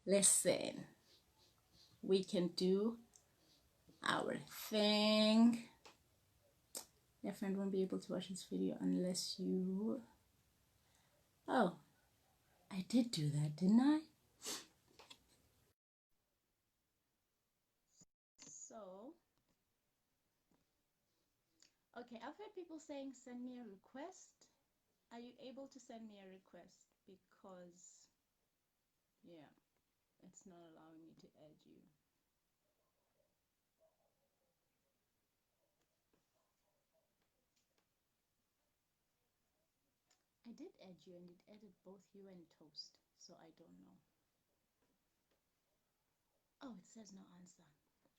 Listen, we can do our thing. Your friend won't be able to watch this video unless you... Oh, I did do that, didn't I? So, okay, I've heard people saying send me a request. Are you able to send me a request? Because, yeah, it's not allowing me to add you. I did add you and it added both you and Toast, so I don't know. Oh, it says no answer.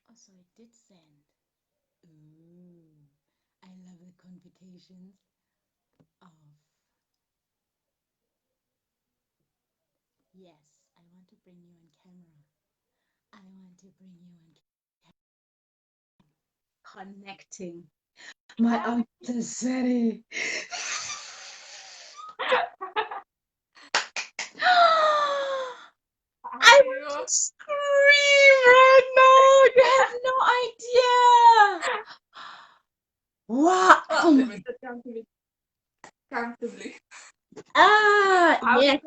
Oh, so it did send. Ooh, I love the complications of... Yes, I want to bring you on camera. I want to bring you on connecting my authenticity. I want to scream right now. You have no idea. Wow. Oh Let my. me sit comfortably. Yes.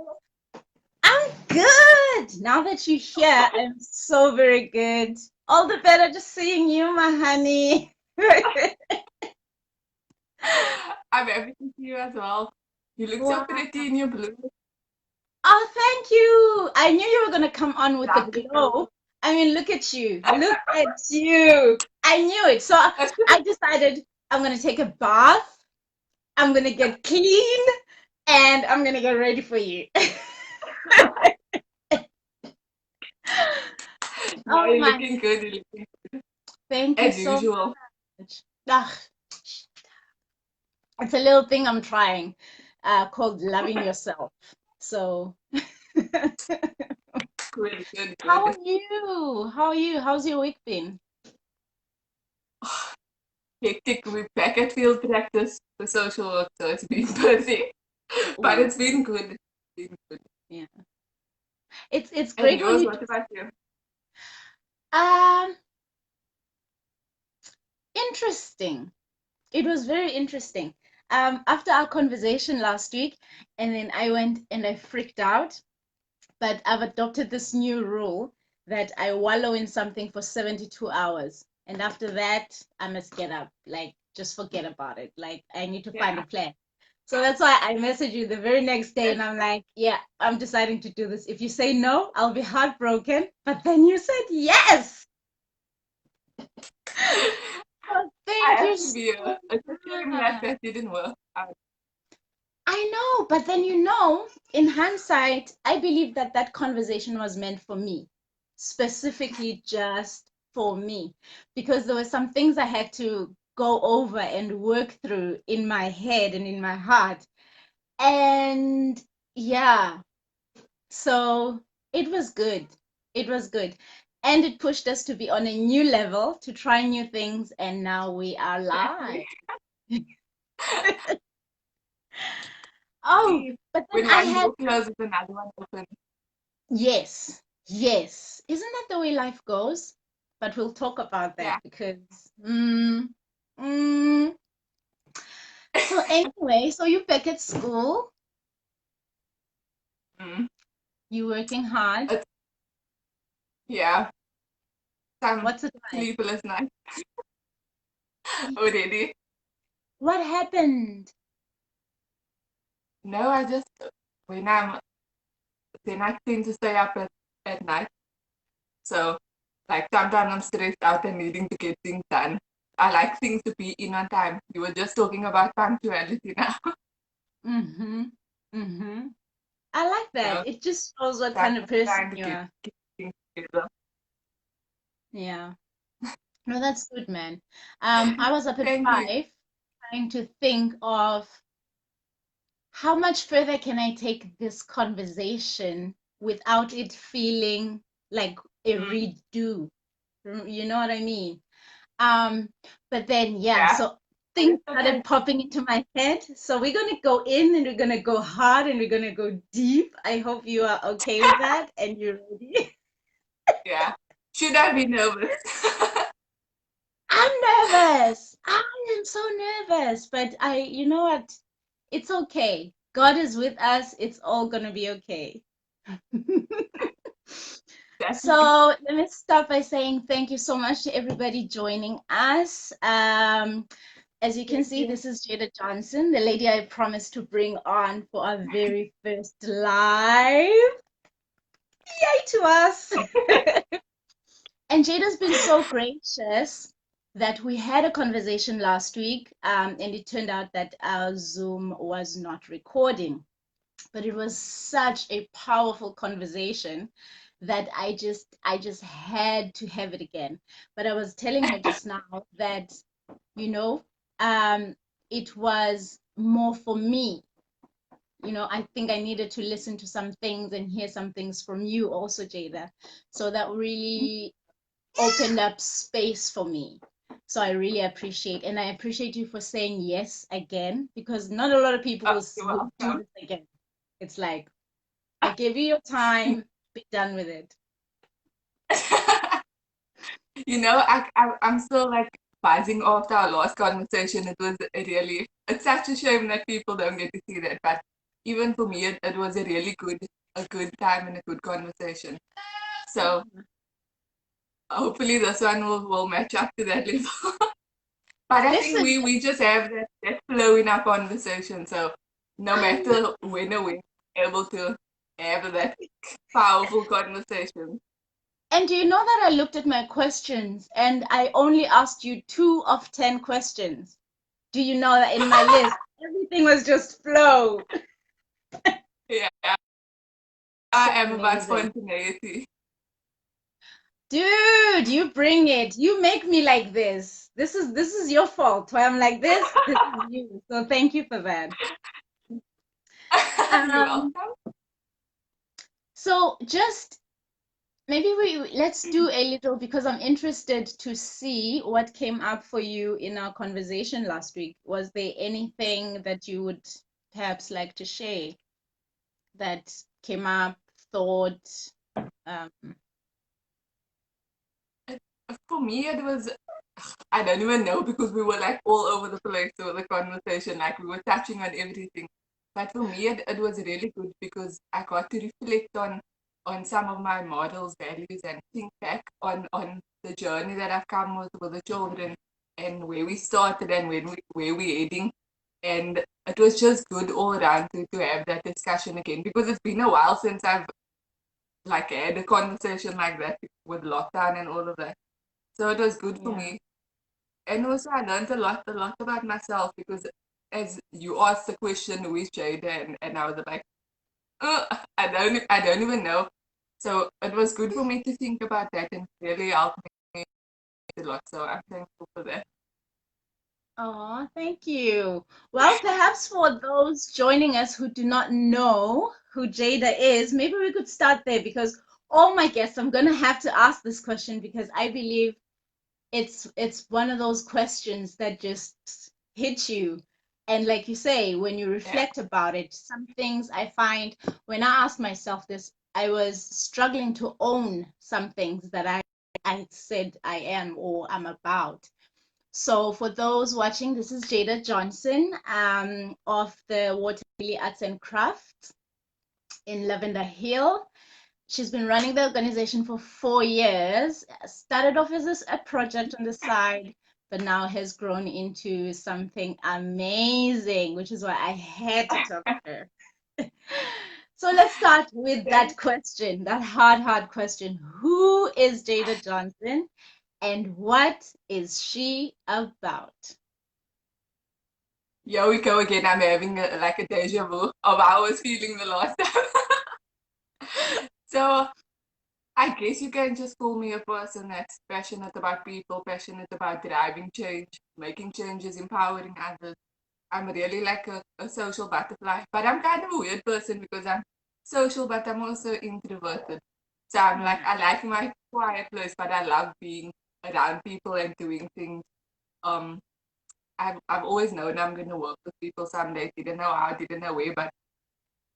I'm good. Now that you're here, I'm so very good. All the better just seeing you, my honey. I'm happy to see you as well. You look so Wow. pretty in your blue. Oh, thank you. I knew you were going to come on with the Danke. glow. I mean, look at you. Look at you. I knew it. So I decided I'm going to take a bath. I'm going to get clean and I'm going to get ready for you. No, Oh you're my. looking good. You're looking Thank you as so usual. much. Ugh, it's a little thing I'm trying called loving yourself. So, Good, good, how good. are you? How are you? How's your week been? Hectic. We're back at field practice for social work, so it's been busy. But Oh, it's been good. It's been good. yeah. It's And great when yours, you what about you? um interesting. It was very interesting. After our conversation last week, and then I went and I freaked out, but I've adopted this new rule that I wallow in something for 72 hours. And after that, I must get up. Like, just forget about it. Like, I need to find a Yeah. plan. So that's why I messaged you the very next day and I'm like, yeah, I'm deciding to do this. If you say no, I'll be heartbroken. But then you said yes. Oh, I thank you have to so be a shame that much. that didn't work out. I know, but then in hindsight, I believe that that conversation was meant for me, specifically just for me, because there were some things I had to go over and work through in my head and in my heart. And yeah, so it was good. It was good. And it pushed us to be on a new level, to try new things, and now we are live. Exactly. Oh, See, but then when I one had... door closes, another one opens. Yes, yes. Isn't that the way life goes? But we'll talk about Yeah. that because, mm, mm. So anyway, so you're back at school, Mm. you working hard. It's, yeah. Some What's it like? sleepless night already. What happened? No, I just when I'm then I tend to stay up at night. So like sometimes I'm stressed out and needing to get things done. I like things to be in on time. You were just talking about punctuality now. Mm-hmm. Mm-hmm. I like So that. It just shows what that's kind of just person trying to you get are. things together. Yeah. No, that's good, man. I was up at Thank you. 5 trying to think of how much further can I take this conversation without it feeling like a Mm. redo? You know what I mean? Um, but then yeah, Yeah. so things Okay. started popping into my head. So we're going to go in and we're going to go hard and we're going to go deep. I hope you are okay with that and you're ready. Yeah. Should I be nervous? I'm nervous. I am so nervous, but you know what? It's okay. God is with us. It's all going to be okay. Definitely. So let me start by saying thank you so much to everybody joining us. As you can Thank see, you. this is Jada Johnson, the lady I promised to bring on for our very first live. Yay to us! And Jada's been so gracious that we had a conversation last week, and it turned out that our Zoom was not recording. But it was such a powerful conversation that I just had to have it again. But I was telling her just now that, you know, um, it was more for me. I think I needed to listen to some things and hear some things from you also, Jada. So that really opened up space for me. So I really appreciate, and I appreciate you for saying yes again, because not a lot of people Oh, will, you're will do welcome. this again. It's like, I give you your time, be done with it. I'm still like buzzing after our last conversation. It's such a shame that people don't get to see that. But even for me, it was a good time and a good conversation. So hopefully this one will match up to that level. But I think Listen, we just have that flow in our conversation. So no I know. matter when or when, able to have that powerful conversation. And do you know that I looked at my questions and I only asked you 2 of 10 questions? Do you know that in my list, everything was just flow? Yeah, So I am about amazing. spontaneity. Dude, you bring it. You make me like this. This is your fault. Why I'm like this, this is you. So thank you for that. You're Um, welcome. so just maybe let's do a little because I'm interested to see what came up for you in our conversation last week. Was there anything that you would perhaps like to share that came up, thought? Um, For me, it was, I don't even know because we were like all over the place with the conversation, like we were touching on everything. But for me, it was really good because I got to reflect on some of my models, values, and think back on the journey that I've come with the children and where we started and where we're heading. And it was just good all around to have that discussion again because it's been a while since I've like had a conversation like that with lockdown and all of that. So it was good for yeah. me. And also I learned a lot about myself because as you asked the question who is Jada and I was like, oh, I don't even know. So it was good for me to think about that and really helped me a lot. So I'm thankful for that. Oh, thank you. Well, perhaps for those joining us who do not know who Jada is, maybe we could start there because all my guests, I'm going to have to ask this question because I believe it's one of those questions that just hit you. And like you say, when you Yeah. reflect about it, some things I find when I asked myself this, I was struggling to own some things that I said I am or I'm about. So for those watching, this is Jada Johnson of the Water Lily Arts and Crafts in Lavender Hill. She's been running the organization for 4 years. Started off as a project on the side, but now has grown into something amazing, which is why I had to talk to her. So let's start with Thank that question, that hard question. Who is Jada Johnson and what is she about? Here we go again. I'm having like a deja vu of how I was feeling the last time. So I guess you can just call me a person that's passionate about people, passionate about driving change, making changes, empowering others. I'm really like a social butterfly, but I'm kind of a weird person because I'm social, but I'm also introverted. So I'm like, I like my quiet place, but I love being around people and doing things. Um, I've always known I'm gonna work with people someday. Didn't know how, didn't know where, but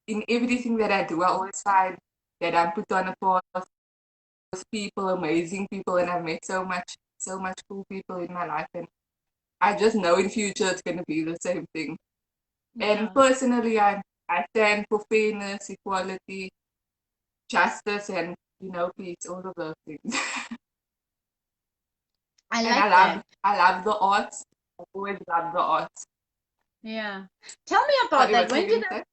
in everything that I do, I always find that I'm put on a path with people, amazing people, and I've met so much cool people in my life, and I just know in future it's gonna be the same thing. And Yeah, personally, I stand for fairness, equality, justice, and peace, all of those things. I And like that. I love the arts. I always love the arts. Yeah. Tell me about Sorry, that. what were you gonna say?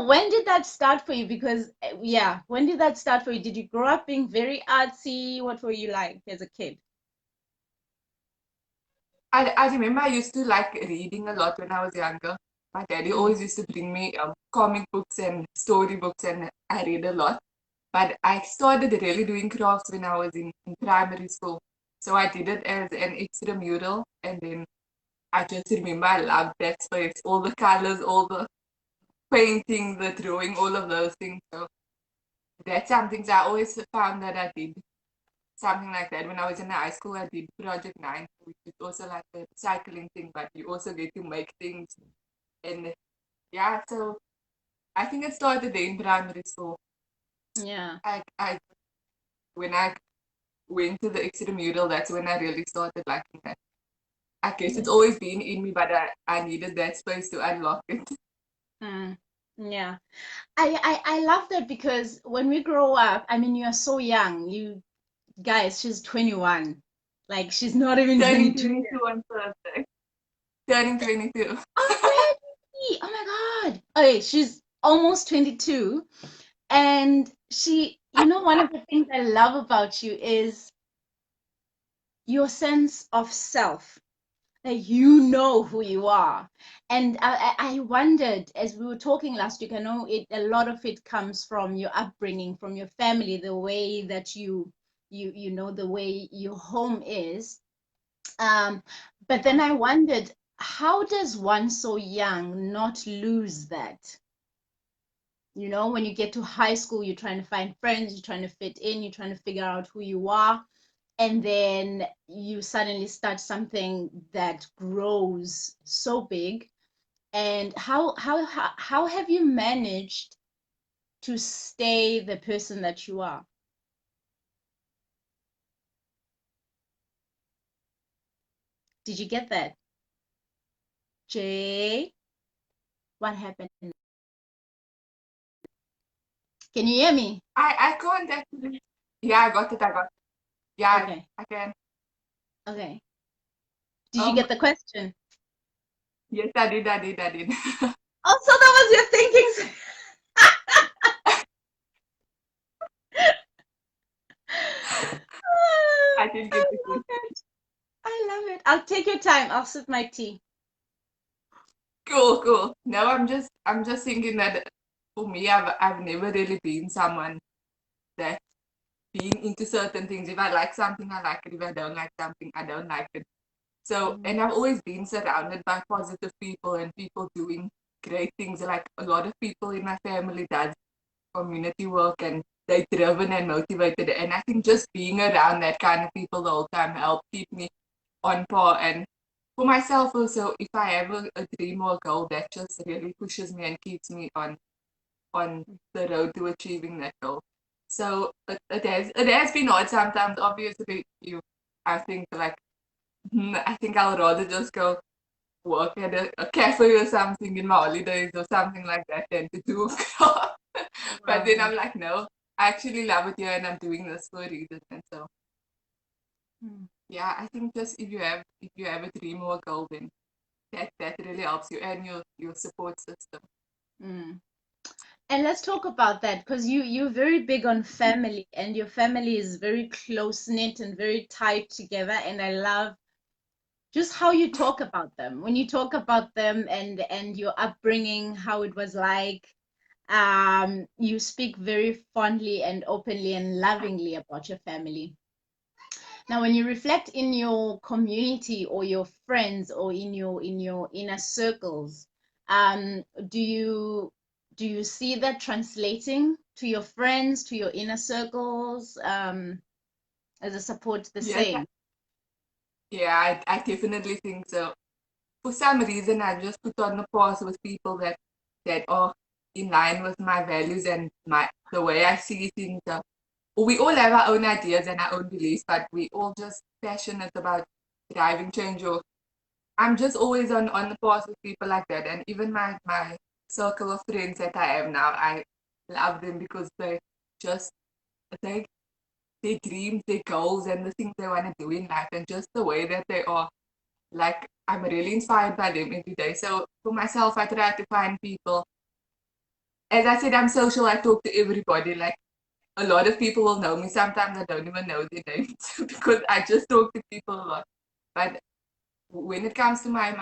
When did that start for you? Because, yeah, when did that start for you? Did you grow up being very artsy? What were you like as a kid? I remember I used to like reading a lot when I was younger. My daddy Mm, always used to bring me comic books and story books, and I read a lot. But I started really doing crafts when I was in primary school. So I did it as an extramural, and then I just remember I loved that space, all the colors, all the painting, the drawing, all of those things. So that's something I always found that I did something like that. When I was in high school, I did Project 9, which is also like a cycling thing, but you also get to make things. And yeah, so I think it started in primary school. yeah. I when I went to the extramural, that's when I really started liking that. I guess it's Yeah. always been in me, but I needed that space to unlock it. Mm, yeah. I love that because when we grow up, I mean, you're so young. You guys, she's 21. Like, she's not even Turning 22 22 yet. on Thursday. Turning 22. Already? Oh my God. Okay, she's almost 22. And one of the things I love about you is your sense of self. Like, you know who you are. And I wondered, as we were talking last week, I know a lot of it comes from your upbringing, from your family, the way that the way your home is. But then I wondered, how does one so young not lose that? When you get to high school, you're trying to find friends, you're trying to fit in, you're trying to figure out who you are, and then you suddenly start something that grows so big. And how have you managed to stay the person that you are? Did you get that? Jay, what happened? Can you hear me? I can't actually. Yeah, I got it. I got it. Yeah, Okay. I can. Okay. Did you Um, get the question? yes, I did. I did. I did. Oh, so that was your thinking. I did I get the love question. it. I love it. I'll take your time. I'll sip my tea. Cool, cool. No, I'm just thinking that for me, I've never really been someone that being into certain things. If I like something, I like it. If I don't like something, I don't like it. So, Mhm. and I've always been surrounded by positive people and people doing great things. Like a lot of people in my family does community work, and they're driven and motivated. And I think just being around that kind of people the whole time helped keep me on par. And for myself also, if I have a dream or a goal, that just really pushes me and keeps me on the road to achieving that goal. So it has been hard sometimes. Obviously, I think like I think I'll rather just go work at a cafe or something in my holidays or something like that than to do a craft. But then Wow. I'm like, no, I actually love it here and I'm doing this for a reason. And so Mm. yeah, I think just if you have a dream or a goal, then that really helps you and your support system. Mm. And let's talk about that because you're very big on family and your family is very close knit and very tied together. And I love just how you talk about them. When you talk about them and your upbringing, how it was like, you speak very fondly and openly and lovingly about your family. Now, when you reflect in your community or your friends or in your inner circles, do you see that translating to your friends, to your inner circles, as a support the Yes, same? yeah, I definitely think so. for some reason I just put on the pause with people that are in line with my values and the way I see things. We all have our own ideas and our own beliefs, but we all just passionate about driving change. Or I'm just always on the pause with people like that. And even my circle of friends that I have now, I love them because just they their dreams, their goals, and the things they want to do in life, and just the way that they are. Like, I'm really inspired by them every day. So for myself, I try to find people. As I said, I'm social. I talk to everybody. Like, a lot of people will know me. Sometimes I don't even know their names because I just talk to people a lot. But when it comes to my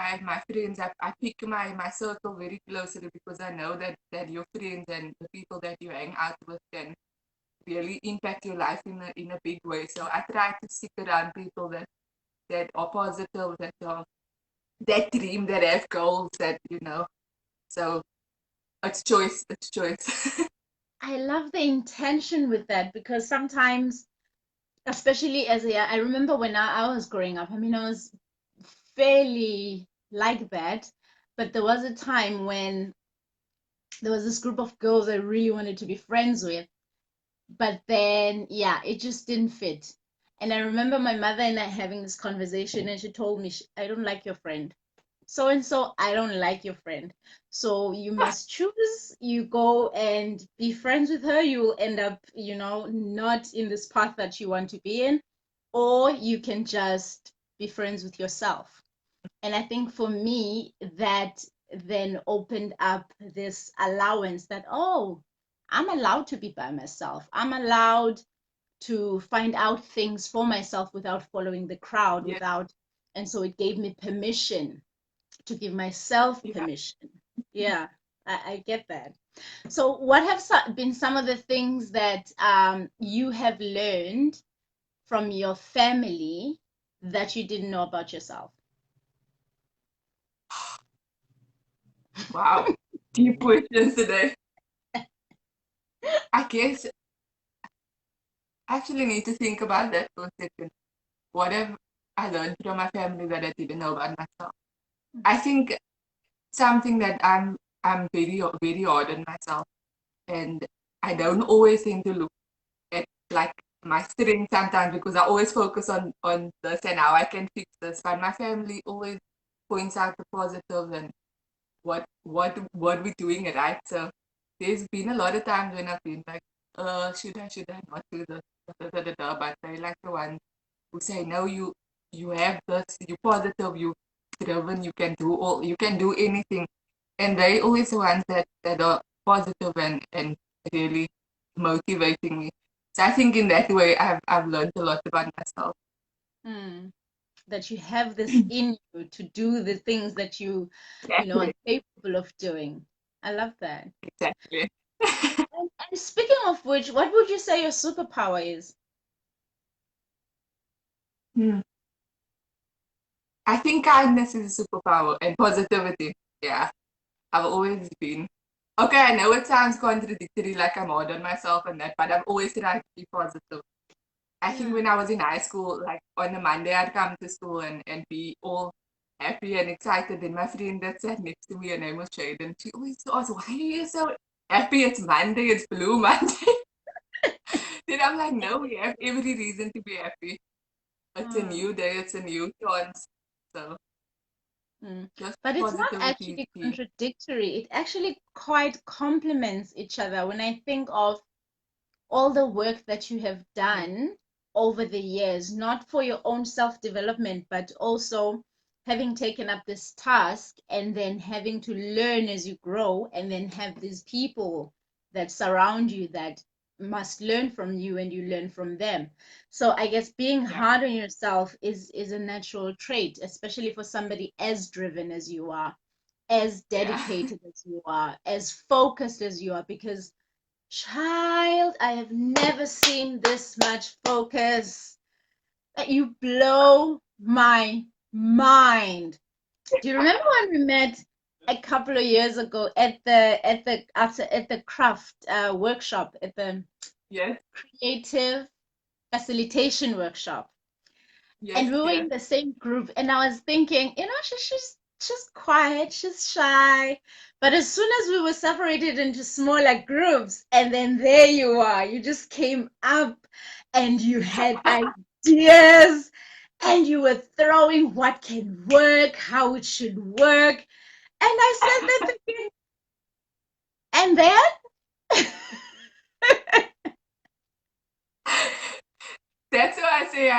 friends, I pick my circle very closely because I know that your friends and the people that you hang out with can really impact your life in a big way. So I try to stick around people that are positive, that dream, that have goals, that. So it's choice. It's choice. I love the intention with that because sometimes, especially as I remember when I was growing up, I mean, I was fairly like that, but there was a time when there was this group of girls I really wanted to be friends with, but then, yeah, it just didn't fit. And I remember my mother and I having this conversation, and she told me, I don't like your friend. So and so, I don't like your friend. So you must choose. You go and be friends with her. You will end up, not in this path that you want to be in, or you can just be friends with yourself. And I think for me, that then opened up this allowance that, oh, I'm allowed to be by myself. I'm allowed to find out things for myself without following the crowd, Yeah, and so it gave me permission to give myself yeah. permission. Yeah, I get that. So, what have been some of the things that you have learned from your family that you didn't know about yourself? Wow. Deep questions today. I guess I actually need to think about that for a second. What have I learned from my family that I didn't know about myself? I think something that I'm very hard on myself, and I don't always seem to look at like my strength sometimes because I always focus on this and how I can fix this. But my family always points out the positive and what we're doing right. So there's been a lot of times when I've been like, should I not do this? Da, da, da, da. But they like the ones who say, no, you have this, you positive, you driven, you can do anything. And they always the ones that are positive and really motivating me. So I think in that way I've learned a lot about myself. Mm, that you have this in you to do the things that are Exactly. capable of doing. I love that. Exactly. And speaking of which, what would you say your superpower is? Hmm. I think kindness is a superpower and positivity. Yeah, I've always been. Okay, I know it sounds contradictory, like I'm hard on myself and that, but I've always tried to be positive. I think Mm. when I was in high school, like on a Monday, I'd come to school and be all happy and excited. And my friend that sat next to me, her name was Jada, and she always asked, why are you so happy? It's Monday, it's Blue Monday. Then I'm like, no, we have every reason to be happy. It's a Mm. new day, it's a new chance. So Mm. just But it's not positivity is actually key. contradictory. It actually quite complements each other. When I think of all the work that you have Mm. done over the years, not for your own self-development, but also having taken up this task and then having to learn as you grow, and then have these people that surround you that must learn from you and you learn from them. So I guess being Yeah, hard on yourself is a natural trait, especially for somebody as driven as you are, as yeah. dedicated as you are, as focused as you are, because child, I have never seen this much focus. You blow my mind. Do you remember when we met a couple of years ago at the craft workshop, at the Yes, creative facilitation workshop? yes, And we were yes. in the same group, and I was thinking, she's she's quiet, she's shy. But as soon as we were separated into smaller groups, and then there you are, you just came up and you had ideas and you were throwing what can work, how it should work. And I said that again. And then That's why I say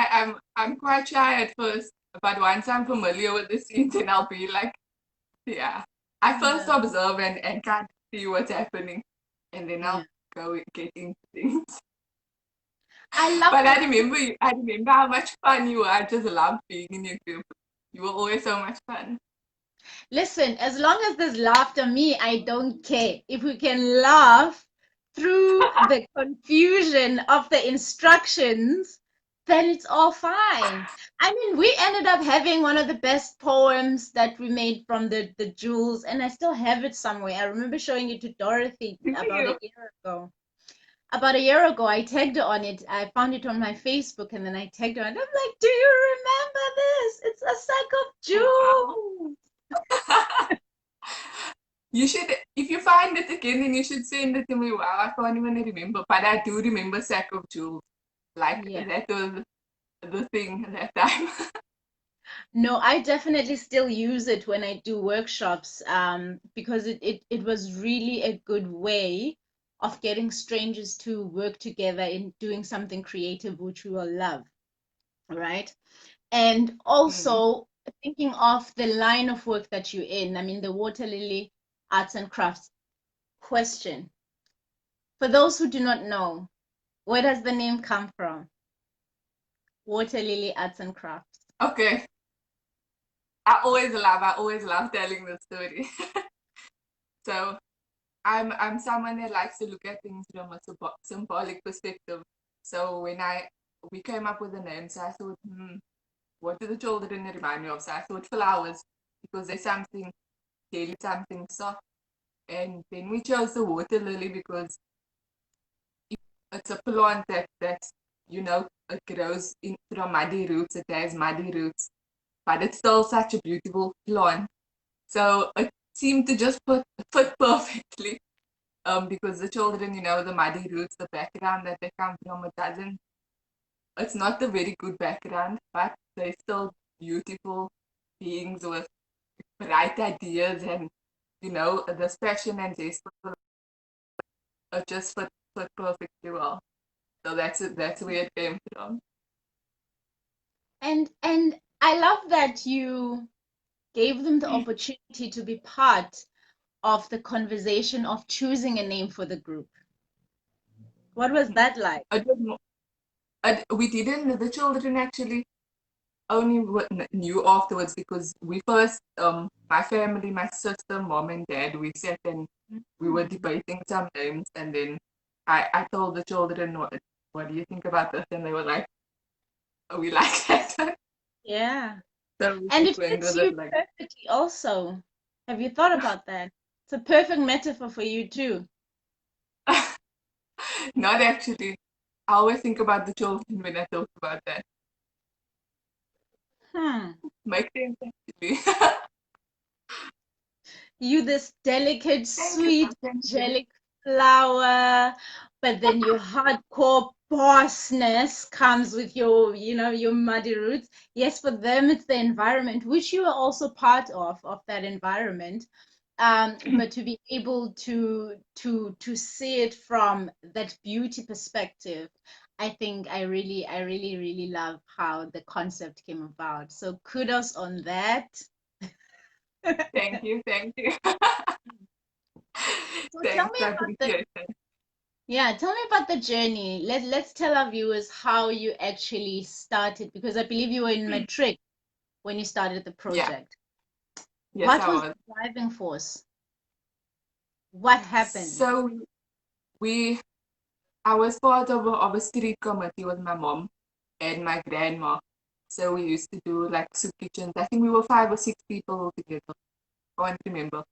I'm quite shy at first, but once I'm familiar with the scenes, then I'll be like, yeah. I first yeah, observe and can't see what's happening, and then yeah. I'll go get into things. I love But that. I remember how much fun you were. I just loved being in your group. You were always so much fun. Listen, as long as there's laughter, me, I don't care. If we can laugh through the confusion of the instructions, then it's all fine. I mean, we ended up having one of the best poems that we made from the jewels, and I still have it somewhere. I remember showing it to Dorothy Do about a you? year ago. About a year ago, I tagged her on it. I found it on my Facebook, and then I tagged her, and I'm like, "Do you remember this? It's a sack of Wow. jewels." You should, if you find it again, then you should send it to me. Wow, I can't even remember, but I do remember Sack of Jewels. Like Yeah. that was the thing at that time. No, I definitely still use it when I do workshops, because it was really a good way of getting strangers to work together in doing something creative, which we will love, right? And Mm. also thinking of the line of work that you're in. I mean, the Water Lily Arts and Crafts. Question. For those who do not know, where does the name come from? Water Lily Arts and Crafts. Okay, I always love telling the story. So I'm someone that likes to look at things from a symbolic perspective. So when we came up with the name, so I thought, what do the children remind me of? So I thought flowers because there's something daily, something soft. And then we chose the water lily because it's a plant that's it grows in from muddy roots. It has muddy roots, but it's still such a beautiful plant. So it seemed to just fit perfectly. Because the children, the muddy roots, the background that they come from, it's not a very good background, but they're still beautiful beings with bright ideas and, this passion and zest for it just fit perfectly well. So that's where it came from. And I love that you gave them the opportunity to be part of the conversation of choosing a name for the group. What was that like? It was mo- we didn't, the children actually only knew afterwards because we first, my family, my sister, mom, and dad, we sat and we were Mm. debating some names, and then I told the children, what do you think about this? And they were like, oh, we like that. Yeah. So we And just it went fits with you it like, perfectly also. Have you thought about that? It's a perfect metaphor for you too. not actually. I always think about the children when I talk about that. Hmm. Make sense actually. You this delicate, Thank you, sweet, thank you. angelic flower, but then your hardcore bossness comes with your muddy roots. Yes, for them it's the environment, which you are also part of that environment. But to be able to see it from that beauty perspective, I think I really love how the concept came about. So kudos on that. Thank you, thank you. So tell Thanks, me I about the appreciate it. yeah, tell me about the journey. Let's tell our viewers how you actually started because I believe you were in matric when you started the Yeah, project. yes, What I was was. the driving force? What happened? So we I was part of a street committee with my mom and my grandma. So we used to do like soup kitchens. I think we were 5 or 6 people altogether. I can't remember.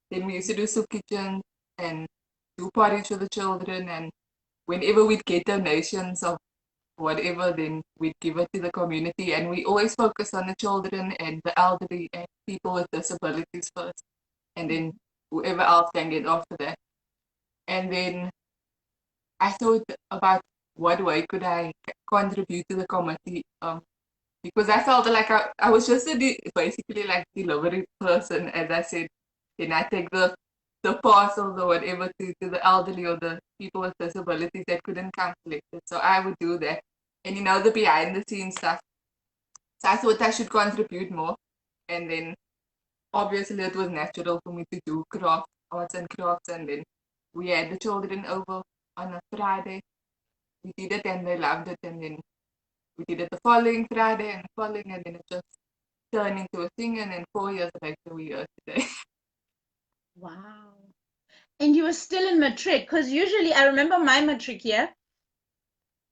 Then we used to do soup kitchens and do parties for the children. And whenever we'd get donations of whatever, then we'd give it to the community. And we always focus on the children and the elderly and people with disabilities first, and then whoever else can get after that. And then I thought about what way could I contribute to the committee, because I felt like I was just basically like delivery person, as I said. Then I take the parcels or whatever to the elderly or the people with disabilities that couldn't come collect it. So I would do that. And the behind the scenes stuff. So I thought I should contribute more. And then obviously it was natural for me to do arts and crafts. And then we had the children over on a Friday. We did it and they loved it. And then we did it the following Friday and following, and then it just turned into a thing. And then 4 years later, we are today. Wow. And you were still in matric, because usually I remember my matric year,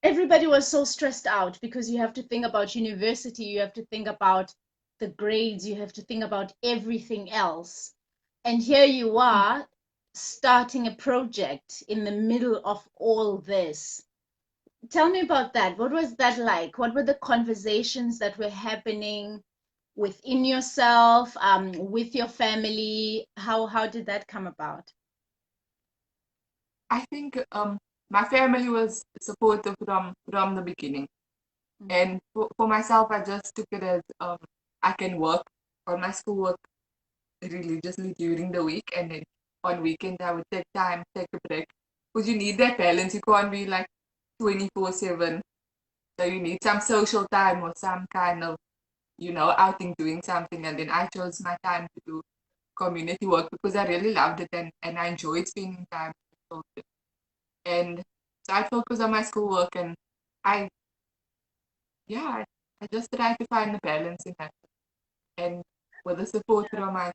everybody was so stressed out because you have to think about university, you have to think about the grades, you have to think about everything else. And here you are starting a project in the middle of all this. Tell me about that. What was that like? What were the conversations that were happening within yourself, with your family? How did that come about? I think my family was supportive from the beginning. And for myself, I just took it as I can work on my schoolwork religiously during the week, and then on weekends I would take time, take a break, because you need that balance. You can't be like 24/7. So you need some social time or some kind of outing, doing something. And then I chose my time to do community work because I really loved it, and I enjoyed spending time with children. And so I focused on my schoolwork, and I, yeah, I just tried to find the balance in that. And with the support from my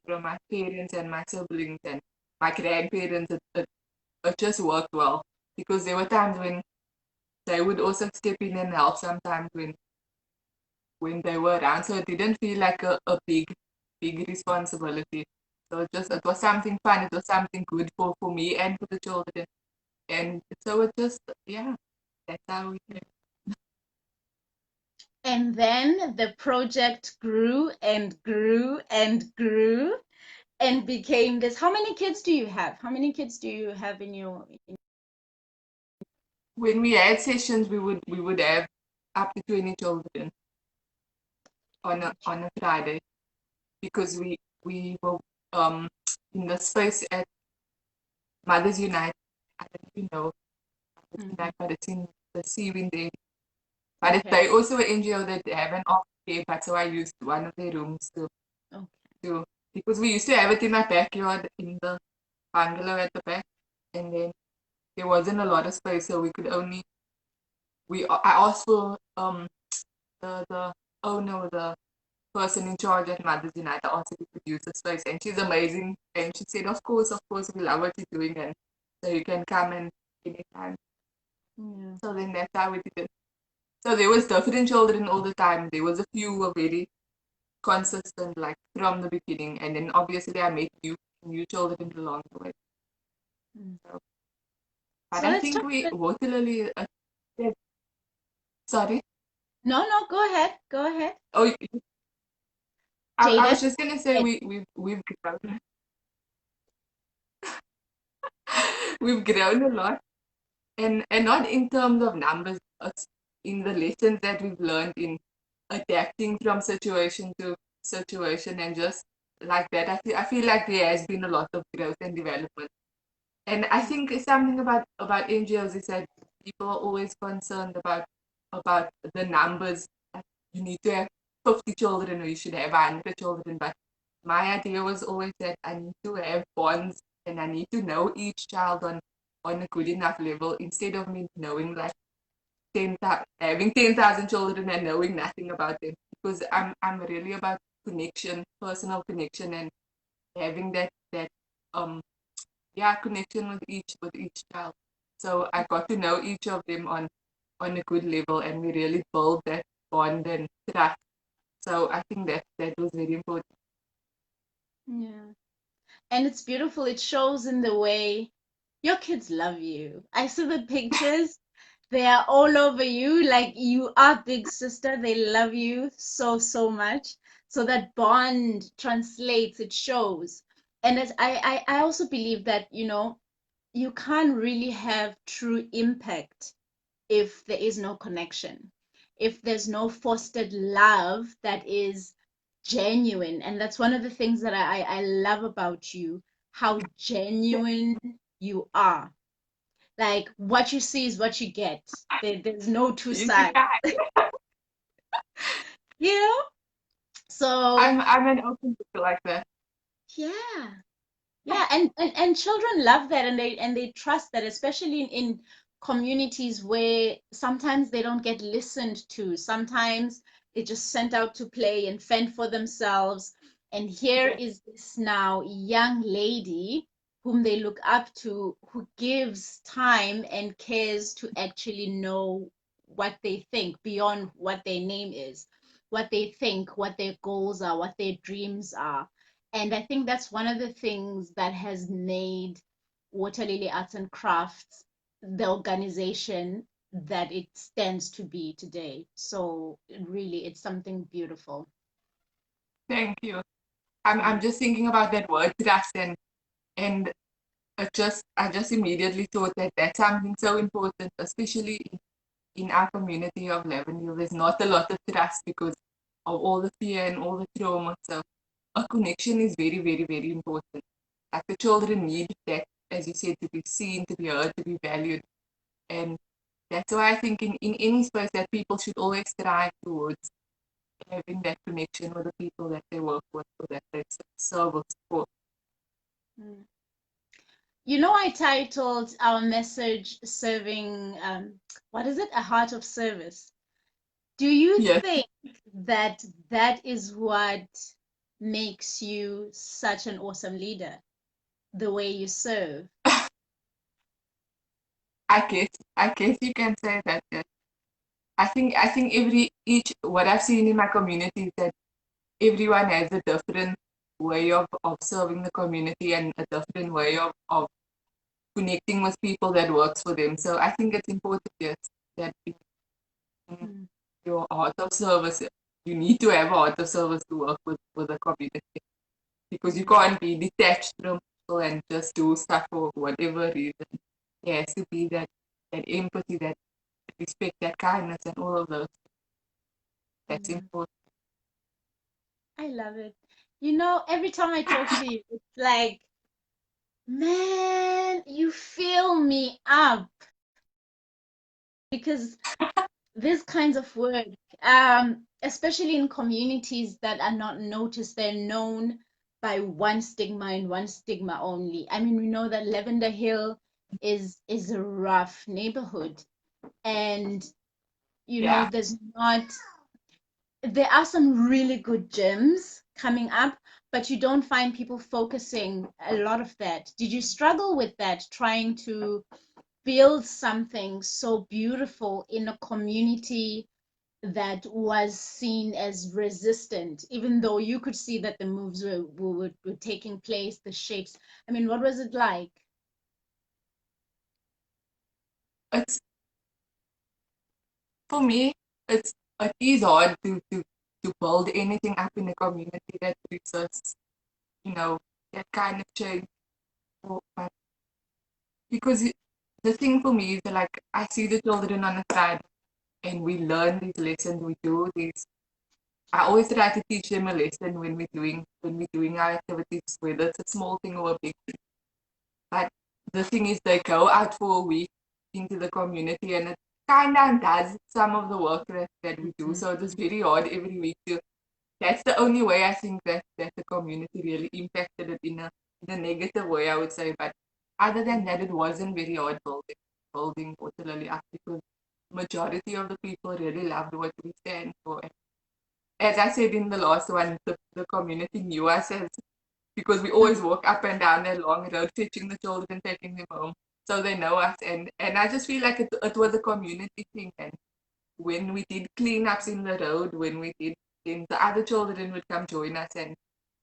parents and my siblings and my grandparents, it just worked well, because there were times when they would also step in and help sometimes when they were around. So it didn't feel like a big responsibility. So it was something fun, it was something good for me and for the children. And so it just, yeah, that's how we did. And then the project grew and grew and grew and became this. How many kids do you have? How many kids do you have in your? When we had sessions, we would have up to 20 children on a Friday, because we were um in the space at Mothers Unite. I don't know if you know Mothers Unite, but it's in the Seawind there. But Okay. they also an NGO that have an off care, but so I used one of their rooms Okay. to because we used to have it in my backyard in the bungalow at the back, and then there wasn't a lot of space, so I asked for the owner, the person in charge at Mothers United, asked if we could use the space, and she's amazing, and she said, of course, we love what you're doing, and so you can come and anytime. Yeah. So then that's how we did it. So there was different children all the time. There was a few who were very consistent, like from the beginning, and then obviously I met new children along the way. So, but So I let's think talk we about. totally. Sorry. No, no, go ahead. Go ahead. Oh, I Jada. was just gonna say we've grown, we've grown a lot, and not in terms of numbers, in the lessons that we've learned in adapting from situation to situation, and just like that. I feel like there has been a lot of growth and development. And I think something about NGOs is that people are always concerned about the numbers. Like, you need to have 50 children, or you should have 100 children. But my idea was always that I need to have bonds, and I need to know each child on a good enough level, instead of me knowing like having 10,000 children and knowing nothing about them. Because I'm really about connection, personal connection, and having that um connection with each child. So I got to know each of them on a good level, and we really build that bond and trust. So I think that was very important. Yeah. And it's beautiful. It shows in the way your kids love you. I see the pictures. They're all over you, like you are big sister. They love you so, so much. So that bond translates, it shows. And as I also believe that, you can't really have true impact if there is no connection, if there's no fostered love that is genuine. And that's one of the things that I love about you, how genuine you are. Like what you see is what you get. There's no two You too sides, kind. you know? So I'm an open book like that. yeah. Yeah, and children love that, and they trust that, especially in communities where sometimes they don't get listened to. Sometimes they're just sent out to play and fend for themselves. And here Yes. is this now young lady whom they look up to, who gives time and cares to actually know what they think beyond what their name is, what they think, what their goals are, what their dreams are. And I think that's one of the things that has made Water Lily Arts and Crafts the organization that it stands to be today. So really, it's something beautiful. Thank you. I'm Mm, just thinking about that word trust, and I just immediately thought that that's something so important, especially in our community of Lavender Hill. There's not a lot of trust because of all the fear and all the trauma. So a connection is very, very, very important. Like the children need that, as you said, to be seen, to be heard, to be valued. And that's why I think in any space that people should always strive towards having that connection with the people that they work with or that they serve or support. mm. I titled our message serving, what is it? A heart of service. Do you Yes, think that that is what makes you such an awesome leader? The way you serve? I guess you can say that. Yes. I think each what I've seen in my community is that everyone has a different way of serving the community and a different way of connecting with people that works for them. So I think it's important, yes, that in Mm, your heart of service, you need to have a heart of service to work with the community because you mm. can't be detached from people and just do stuff for whatever reason. There has to be that empathy, that respect, that kindness, and all of those. That's Yeah. important. I love it. Every time I talk to you, it's like, man, you fill me up because these kinds of work, especially in communities that are not noticed, they're known by one stigma and one stigma only. I mean, we know that Lavender Hill is a rough neighborhood, and Yeah. there are some really good gyms coming up, but you don't find people focusing a lot of that. Did you struggle with that, trying to build something so beautiful in a community that was seen as resistant, even though you could see that the moves were taking place, the shapes? I mean, what was it like? It's for me, it is hard to build anything up in a community that resists, you know, that kind of change. But because the thing for me is that, like, I see the children on the side and we learn these lessons, we do these. I always try to teach them a lesson when we're doing our activities, whether it's a small thing or a big thing. But the thing is, they go out for a week into the community and it kind of does some of the work that we do. So it's very hard every week to. That's the only way I think that the community really impacted it in a negative way, I would say. But other than that, it wasn't very hard building Waterlily up because majority of the people really loved what we stand for. And as I said in the last one, the community knew us as because we always walk up and down that long road, fetching the children, taking them home. So they know us, and I just feel like it was a community thing. And when we did cleanups in the road, when we did, then the other children would come join us, and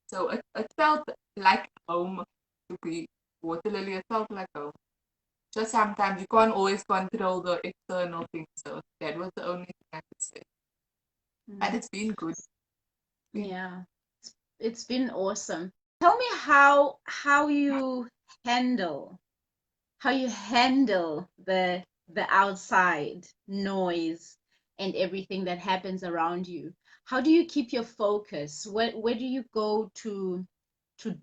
so it felt like home to be Water Lily. It felt like home. just sometimes you can't always control the external things. So that was the only thing I could say. And it's been good. Yeah, it's been awesome. Tell me handle how you handle the outside noise and everything that happens around you. How do you keep your focus? Where do you go to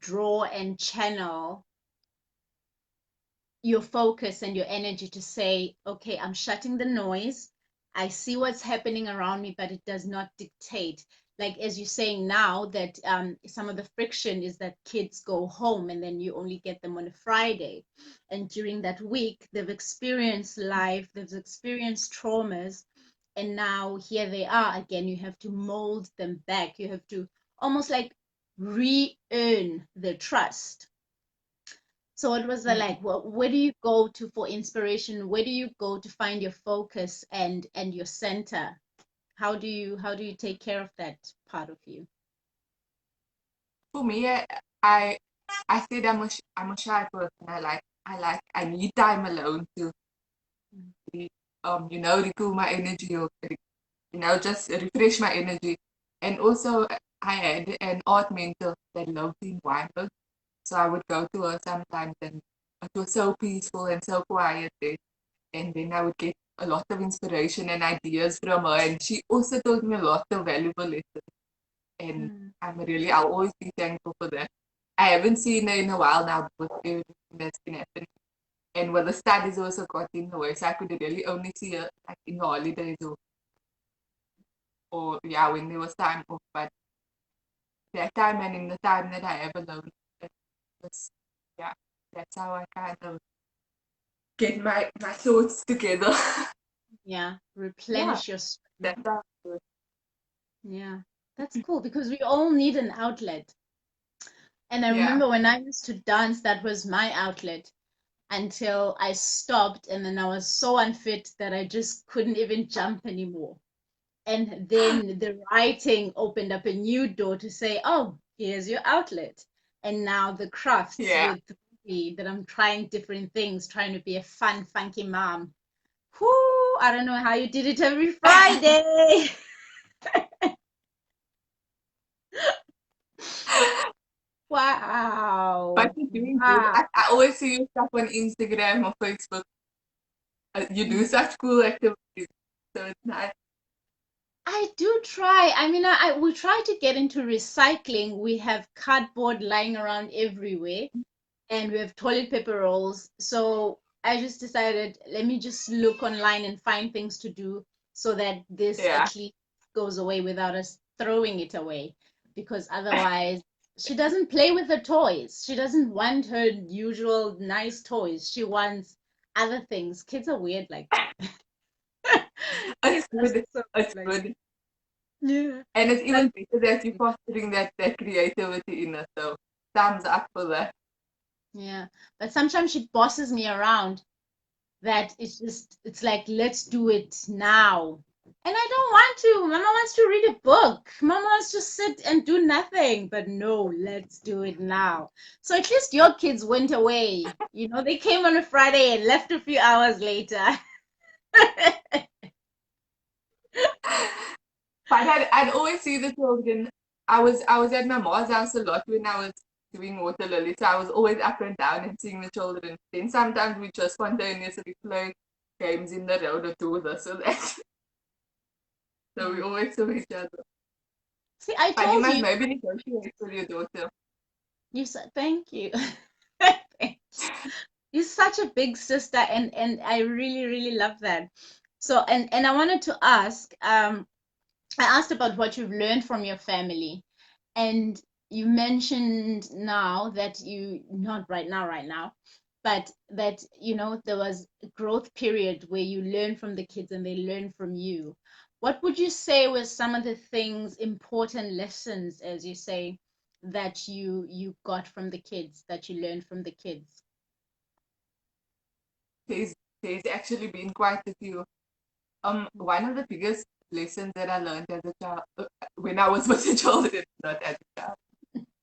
draw and channel your focus and your energy to say, okay, I'm shutting the noise. I see what's happening around me, but it does not dictate. Like as you're saying now that some of the friction is that kids go home and then you only get them on a Friday. And during that week, they've experienced life, they've experienced traumas, and now here they are again. You have to mold them back. You have to almost like re-earn the trust. So what was that like? Well, where do you go to for inspiration? Where do you go to find your focus and your center? How do you take care of that part of you? For me, I said I'm a shy person. I need time alone to re- recool my energy or just refresh my energy. And also I had an art mentor that lived in Wynberg. So I would go to her sometimes and it was so peaceful and so quiet there. And then I would get a lot of inspiration and ideas from her. And she also taught me a lot of valuable lessons. And Mm. I'll always be thankful for that. I haven't seen her in a while now with everything that's been happening. And with the studies also got in the way, so I could really only see her like in the holidays or yeah, when there was time off. But that time and in the time that I have alone, it was, yeah, that's how I kind of get my thoughts together. Yeah, Yeah, replenish your strength. that's how I do it. Yeah, that's cool because we all need an outlet. And I Yeah. remember when I used to dance, that was my outlet until I stopped, and then I was so unfit that I just couldn't even jump anymore. And then the writing opened up a new door to say, oh, here's your outlet. And now the crafts Yeah. with me that I'm trying different things, trying to be a fun, funky mom. Whoo, I don't know how you did it every Friday. But Wow. you're doing good. Wow. I always see your stuff on Instagram or Facebook. You do such cool activities. So it's nice. I do try. I mean, I we try to get into recycling. We have cardboard lying around everywhere, and we have toilet paper rolls. So I just decided, let me just look online and find things to do so that this Yeah. at least goes away without us throwing it away. Because otherwise, she doesn't play with her toys. She doesn't want her usual nice toys. She wants other things. Kids are weird like that. Kids It's are good. so It's like good. yeah. And it's But even better that you're fostering that creativity in us. So thumbs up for that. yeah, but sometimes she bosses me around that it's like let's do it now. And I don't want to. Mama wants to read a book. Mama wants to sit and do nothing. But no, let's do it now. So at least your kids went away. You know, they came on a Friday and left a few hours later. But I'd always see the children. I was at my mom's house a lot when I was doing water lily, so I was always up and down and seeing the children. Then sometimes we just spontaneously play games in the road or do this or that. So we Hmm. always saw each other. See, I But you told must you. maybe negotiate with your daughter. You said thank you. You're such a big sister, and I really, really love that. So, and I wanted to ask, I asked about what you've learned from your family, and you mentioned now that you, not right now, but that, there was a growth period where you learn from the kids and they learn from you. What would you say was some of the things, important lessons, as you say, that you got from the kids, that you learned from the kids? There's there's actually been quite a few. One of the biggest lessons that I learned as a child, when I was with the children, not as a child,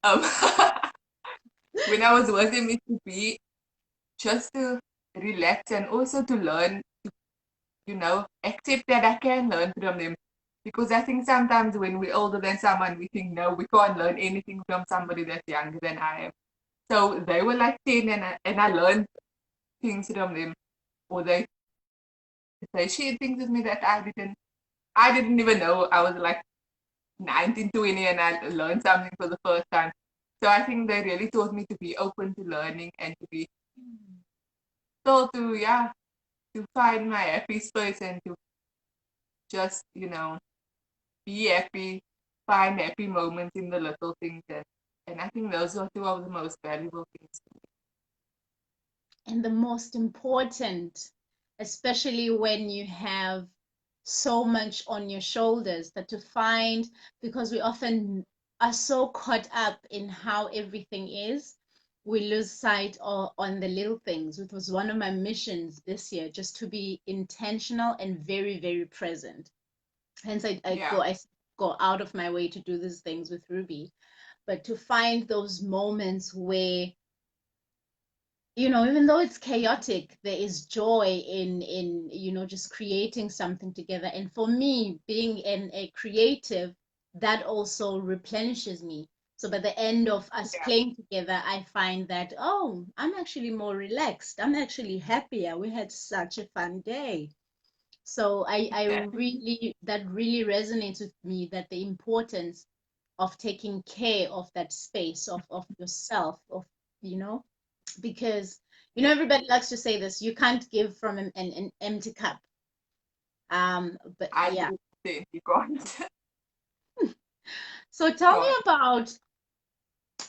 um, when I was with them, is to be just to relax and also to learn, accept that I can learn from them. Because I think sometimes when we're older than someone, we think, no, we can't learn anything from somebody that's younger than I am. So they were like 10 and I learned things from them. Or they shared things with me that I didn't even know. I was like 19, 20 and I learned something for the first time. So I think they really taught me to be open to learning and to be still to find my happy space and to just, be happy, find happy moments in the little things. And I think those are two of the most valuable things. And the most important, especially when you have so much on your shoulders, that to find, because we often are so caught up in how everything is, we lose sight on the little things, which was one of my missions this year, just to be intentional and very, very present. Hence, Yeah, I go out of my way to do these things with Ruby, but to find those moments where, even though it's chaotic, there is joy in just creating something together. And for me, being a creative, that also replenishes me. So by the end of us yeah, playing together, I find that, oh, I'm actually more relaxed. I'm actually happier. We had such a fun day. So I exactly. really, that really resonates with me, that the importance of taking care of that space of yourself, you know, because Yeah, everybody likes to say this, you can't give from an empty cup. But yeah. 100% you can't. So tell me God. about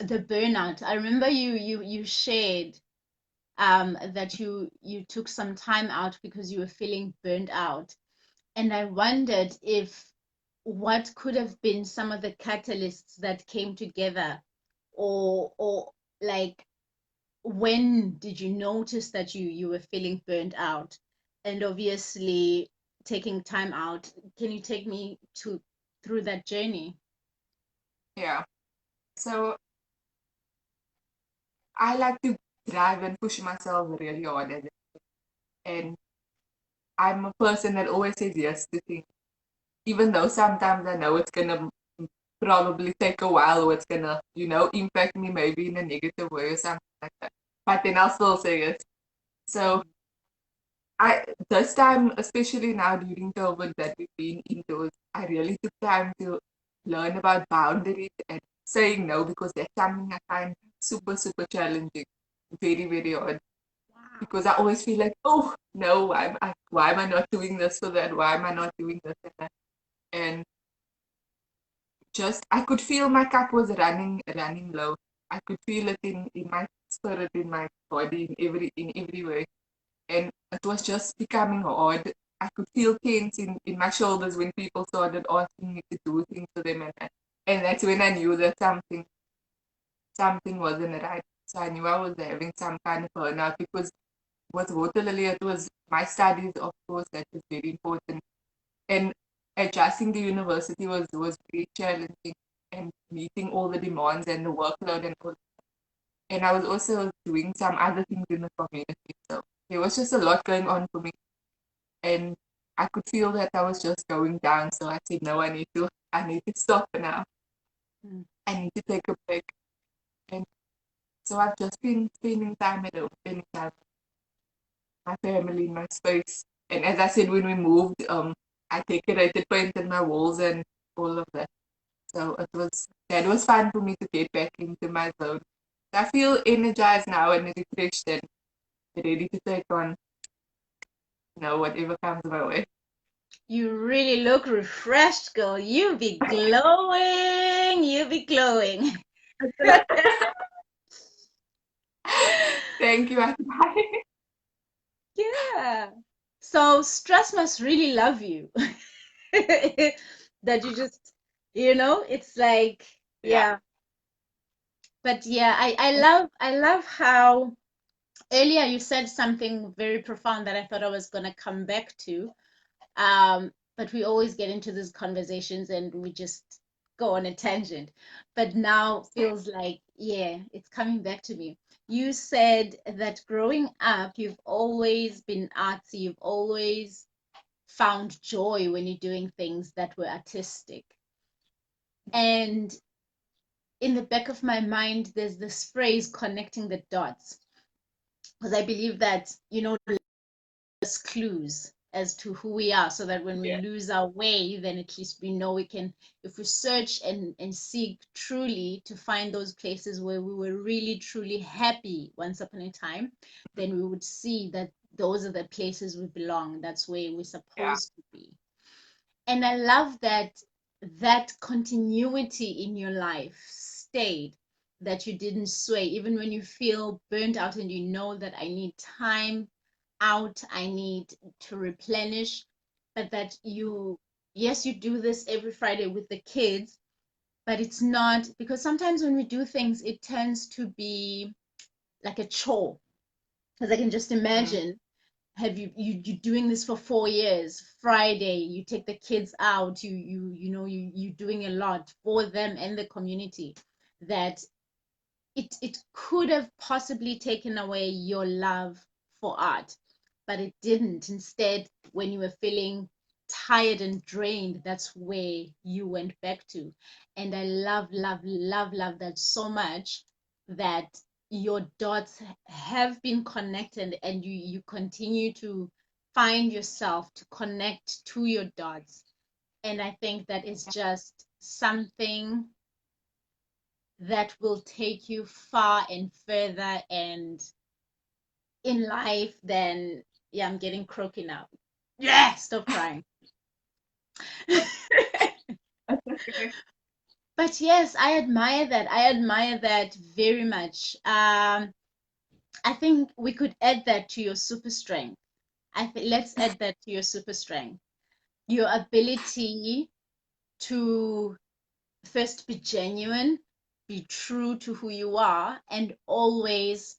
the burnout. I remember you shared that you took some time out because you were feeling burned out. And I wondered if what could have been some of the catalysts that came together, or like, when did you notice that you were feeling burnt out? And obviously, taking time out, can you take me to through that journey? Yeah. So I like to drive and push myself really hard at it. And I'm a person that always says yes to things, even though sometimes I know it's gonna probably take a while or it's gonna, impact me maybe in a negative way or something like that. But then I'll still say yes. So Mm. I this time, especially now during COVID that we've been indoors, I really took time to learn about boundaries and saying no because that's something I find super, super challenging. Very, very hard. Wow. Because I always feel like, oh no, why am I not doing this for that? Why am I not doing this and that? And just I could feel my cup was running low. I could feel it in my spirit, in my body, in every way. And it was just becoming hard. I could feel tense in my shoulders when people started asking me to do things for them, and that's when I knew that something wasn't right. So I knew I was having some kind of burnout because with water lily, it was my studies, of course, that was very important, and adjusting to university was very challenging, and meeting all the demands and the workload and all. And I was also doing some other things in the community, so there was just a lot going on for me, and I could feel that I was just going down. So I said, no, I need to stop now. Mm. I need to take a break. And so I've just been spending time at home, spending time with my family, my space. And as I said, when we moved, I decorated, painted my walls and all of that. So that was fun for me to get back into my zone. I feel energized now and refreshed and ready to take on, whatever comes my way. You really look refreshed, girl. You be glowing. You be glowing. Thank you, I Yeah. So stress must really love you. That you just, it's like, Yeah. yeah. But yeah, I love how earlier you said something very profound that I thought I was gonna come back to. But we always get into these conversations and we just go on a tangent. But now feels like, yeah, it's coming back to me. You said that growing up, you've always been artsy, you've always found joy when you're doing things that were artistic. And in the back of my mind, there's this phrase connecting the dots, because I believe that, us clues as to who we are, so that when we Yeah, lose our way, then at least we know we can, if we search and seek truly to find those places where we were really truly happy once upon a time, then we would see that those are the places we belong. That's where we're yeah, supposed to be. And I love that that continuity in your life stayed, that you didn't sway, even when you feel burnt out and you know that I need time out, I need to replenish, but that you, yes, you do this every Friday with the kids, but it's not, because sometimes when we do things, it tends to be like a chore. Because I can just mm, imagine, have you doing this for 4 years, Friday you take the kids out, you doing a lot for them and the community, that it could have possibly taken away your love for art, but it didn't. Instead, when you were feeling tired and drained, that's where you went back to. And I love, love, love, love that so much, that your dots have been connected, and you continue to find yourself to connect to your dots. And I think that is just something that will take you far and further and in life than, yeah, I'm getting croaky now. Yeah, stop crying. that's okay. But yes, I admire that. I admire that very much. I think we could add that to your super strength. Let's add that to your super strength. Your ability to first be genuine, be true to who you are, and always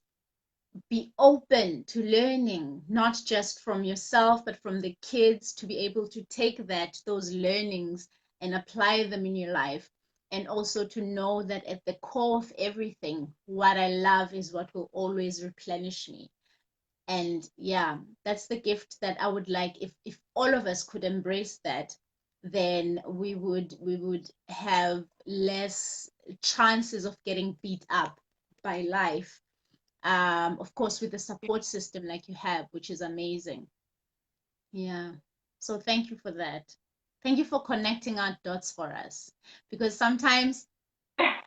be open to learning, not just from yourself, but from the kids, to be able to take those learnings and apply them in your life. And also to know that at the core of everything, what I love is what will always replenish me. And yeah, that's the gift that I would like, if all of us could embrace that, then we would have less chances of getting beat up by life, of course, with the support system like you have, which is amazing. Yeah. So thank you for that. Thank you for connecting our dots for us, because sometimes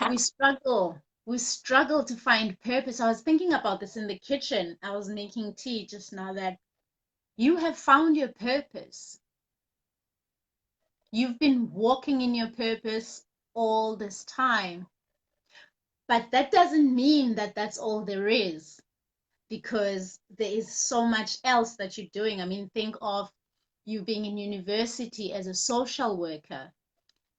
we struggle. We struggle to find purpose. I was thinking about this in the kitchen. I was making tea just now, that you have found your purpose. You've been walking in your purpose all this time. But that doesn't mean that that's all there is, because there is so much else that you're doing. I mean, think of you being in university as a social worker,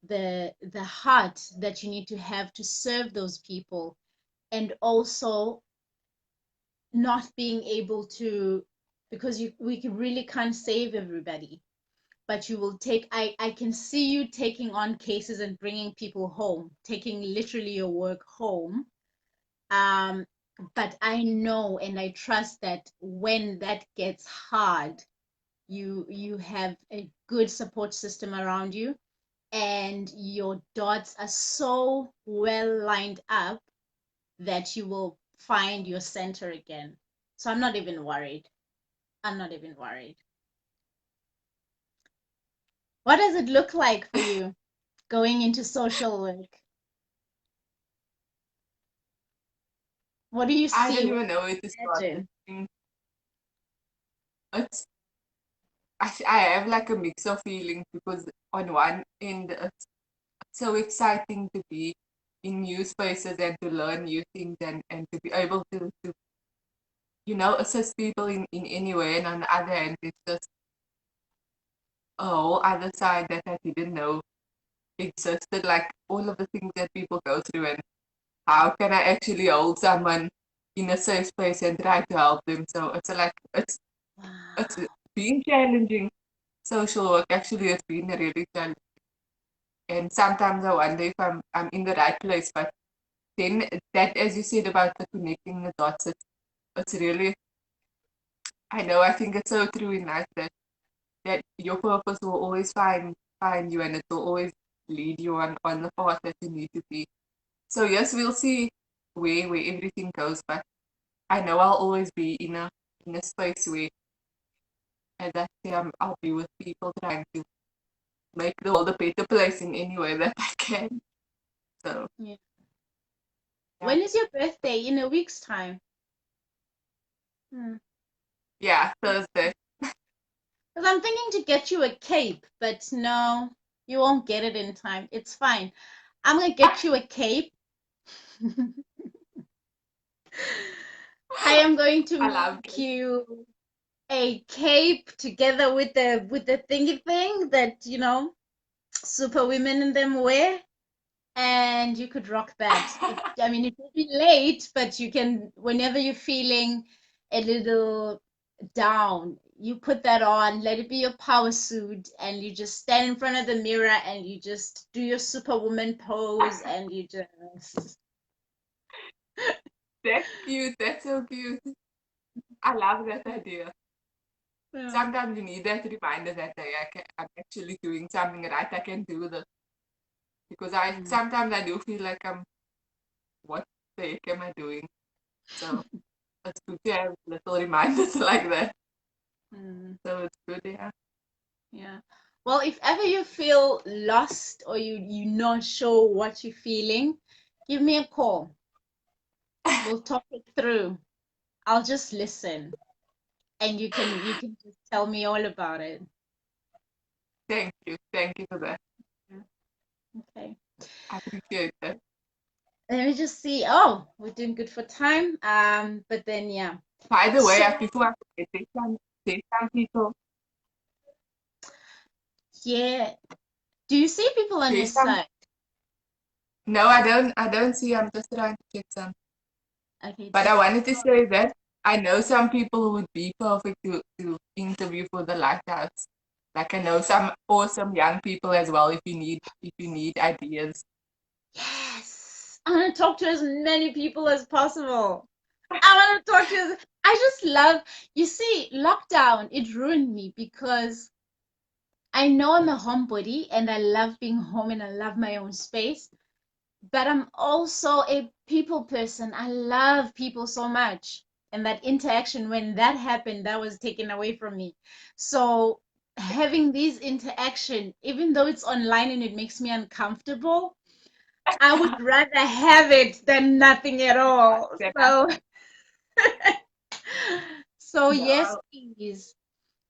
the heart that you need to have to serve those people, and also not being able to, because we really can't save everybody, but you will take, I can see you taking on cases and bringing people home, taking literally your work home. um, but I know and I trust that when that gets hard, you have a good support system around you, and your dots are so well lined up that you will find your center again. So I'm not even worried. I'm not even worried. What does it look like for you going into social work? What do you I see? don't What even know where to do you start. imagine? It's I have like a mix of feelings because on one end it's so exciting to be in new spaces and to learn new things and to be able to assist people in any way, and on the other hand it's just a whole other side that I didn't know existed, like all of the things that people go through, and how can I actually hold someone in a safe space and try to help them. So it's like it's Wow. been challenging. Social work actually has been really challenging, and sometimes I wonder if I'm in the right place, but then that, as you said about the connecting the dots, it's really, I think it's so true in life that your purpose will always find you, and it will always lead you on the path that you need to be. So yes, we'll see where everything goes, but I know I'll always be in a space where as I say I'll be with people trying to make the world a better place in any way that I can. So Yeah. yeah. When is your birthday? In a week's time. Hmm. Yeah, Thursday. Because I'm thinking to get you a cape, but no, you won't get it in time. It's fine. I'm gonna get you a cape. I am going to I love make it. you a cape together with the thingy thing that super women in them wear, and you could rock that. I mean, it will be late, but you can, whenever you're feeling a little down, you put that on, let it be your power suit, and you just stand in front of the mirror and you just do your superwoman pose and you just. That's cute. That's so cute. I love that idea. Yeah. Sometimes you need that reminder that I'm actually doing something right. I can do this because I Mm. sometimes I do feel like what the heck am I doing? So it's good to have little reminders like that. Mm. So it's good, yeah. Yeah. Well, if ever you feel lost or you're not sure what you're feeling, give me a call. We'll talk it through. I'll just listen, and you can just tell me all about it. Thank you. Thank you for that. Yeah. Okay. I appreciate that. Let me just see. Oh, we're doing good for time. But then yeah. By the way, So before I forget, there's some people, yeah. Do you see people on your there's some, side? no, I don't see, I'm just trying to check some. Okay, But I just wanted to say that I know some people who would be perfect to interview for the lighthouse. Like I know some awesome young people as well if you need ideas. yes. I want to talk to as many people as possible. I want to talk to. I just love. You see, lockdown it ruined me because I know I'm a homebody and I love being home and I love my own space. But I'm also a people person. I love people so much. And that interaction, when that happened, that was taken away from me. So having this interaction, even though it's online and it makes me uncomfortable, I would rather have it than nothing at all. Then I So yes, know. please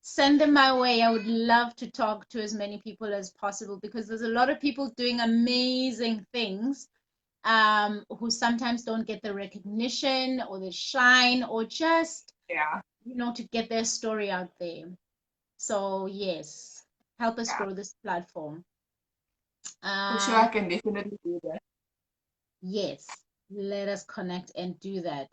send them my way. I would love to talk to as many people as possible because there's a lot of people doing amazing things who sometimes don't get the recognition or the shine or just, Yeah, to get their story out there. So, yes, help us yeah. grow this platform. For sure I Um, can definitely do that. yes, let us connect and do that.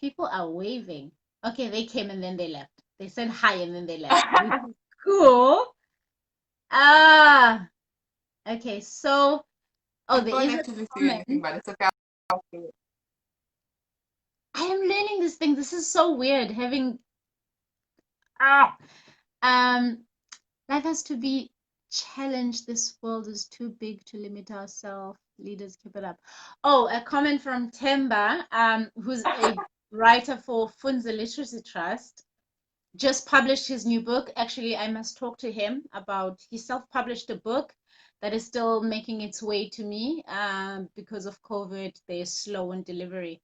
People are waving. Okay, they came and then they left. They said hi and then they left, which is cool. Ah, okay, so, oh, I there can't is a actually see anything, comment. but it's okay. I'll do it. I am learning this thing. This is so weird having, ah, um, life has to be challenged. This world is too big to limit ourselves. Leaders, keep it up. Oh, a comment from Temba, who's a writer for Funza Literacy Trust, just published his new book. Actually, I must talk to him about. He self-published a book that is still making its way to me because of COVID. They're slow in delivery,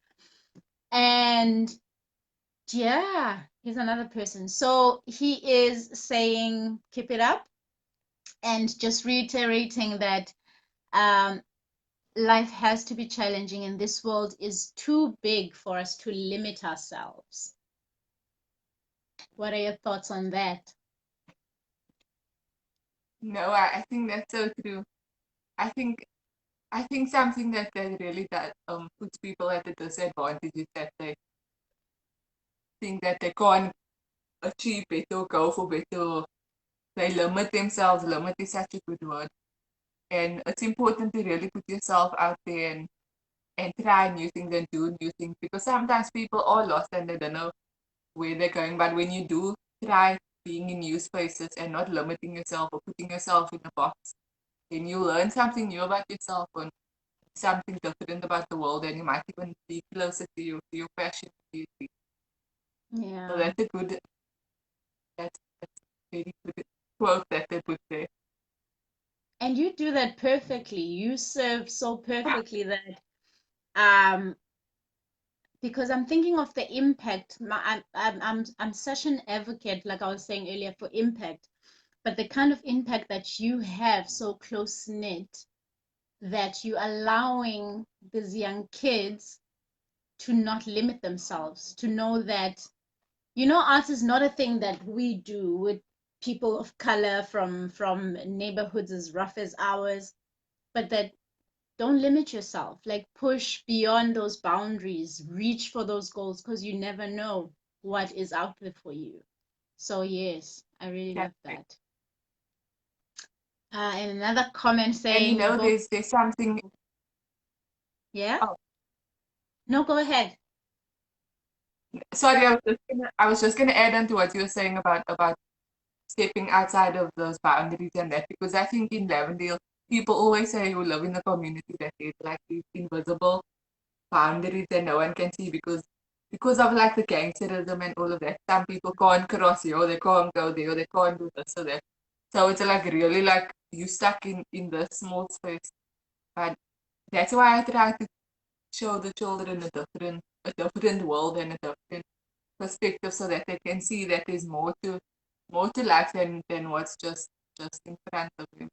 and yeah, he's another person. So he is saying, keep it up, and just reiterating that um, life has to be challenging, and this world is too big for us to limit ourselves. What are your thoughts on that? No, I think that's so true. I think I think something that really that puts people at a disadvantage is that they think that they can't achieve better or go for better. They limit themselves. Limit is such a good word. And it's important to really put yourself out there and try new things and do new things, because sometimes people are lost and they don't know where they're going. But when you do try being in new spaces and not limiting yourself or putting yourself in a box, then you learn something new about yourself and something different about the world, and you might even be closer to your passion. So Yeah. that's a very good quote that they put there. And you do that perfectly. You serve so perfectly that um because I'm thinking of the impact. I'm such an advocate, like I was saying earlier, for impact, but the kind of impact that you have so close knit that you allowing these young kids to not limit themselves, to know that, art is not a thing that we do with people of color from neighborhoods as rough as ours, but that don't limit yourself. Like push beyond those boundaries, reach for those goals because you never know what is out there for you. So yes, I really That's love it. that. And another comment And saying you both, there's something. yeah? Oh, No, go ahead. sorry, I was just gonna add on to what you were saying about stepping outside of those boundaries and that, because I think in Lavendale people always say you live in a community that is like these invisible boundaries that no one can see, because of like the gangsterism and all of that. Some people can't cross here, or they can't go there, or they can't do this or that. So it's like really like you stuck in this small space. But that's why I try to show the children a different world and a different perspective, so that they can see that there's more to life than what's just in front of them.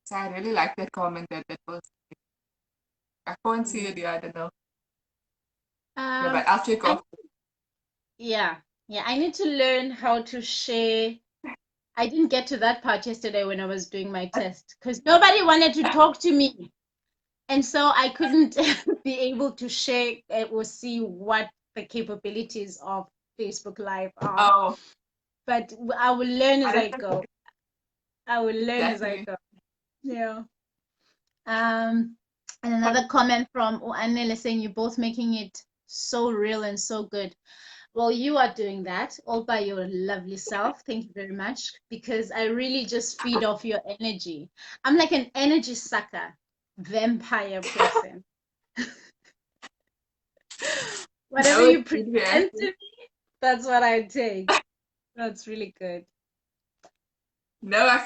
So I really like that comment that was. I can't see Yeah. it. Yeah, I don't know. Yeah, Um, but I'll check I off. yeah, yeah, I need to learn how to share. I didn't get to that part yesterday when I was doing my test because nobody wanted to talk to me. And so I couldn't be able to share or see what the capabilities of Facebook Live are. Oh, But I will learn as I I don't go. I will learn as I exactly. go. Yeah. And another comment from Anele saying you're both making it so real and so good. Well, you are doing that all by your lovely self. Thank you very much because I really just feed off your energy. I'm like an energy sucker, vampire person. Whatever No, it's you good. Yeah. present to me, that's what I take. That's really good. No, Uh, I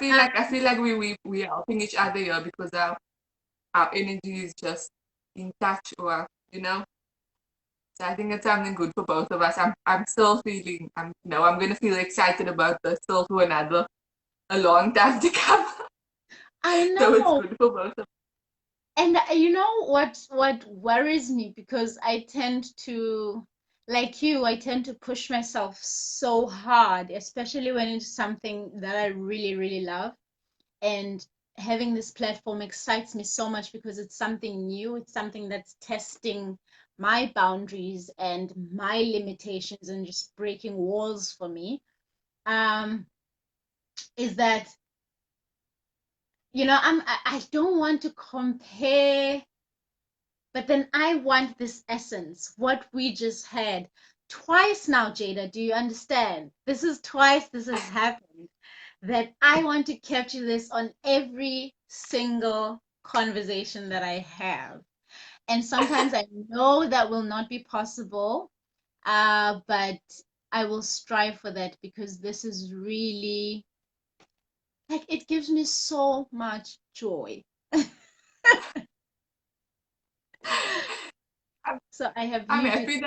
feel like we are helping each other here, because our energy is just in touch, or So I think it's something good for both of us. I'm still feeling I'm gonna feel excited about this still for a long time to come. I So it's know. good for both of us. And you know what worries me because I tend to, like you, I tend to push myself so hard, especially when it's something that I really, really love. And having this platform excites me so much because it's something new, it's something that's testing my boundaries and my limitations and just breaking walls for me. Um, is that I don't want to compare, but then I want this essence, what we just had twice now, Jada. Do you understand? This is twice this has happened that I want to capture this on every single conversation that I have. And sometimes I know that will not be possible, but I will strive for that because this is really like it gives me so much joy. I'm, So I have I'm you to happy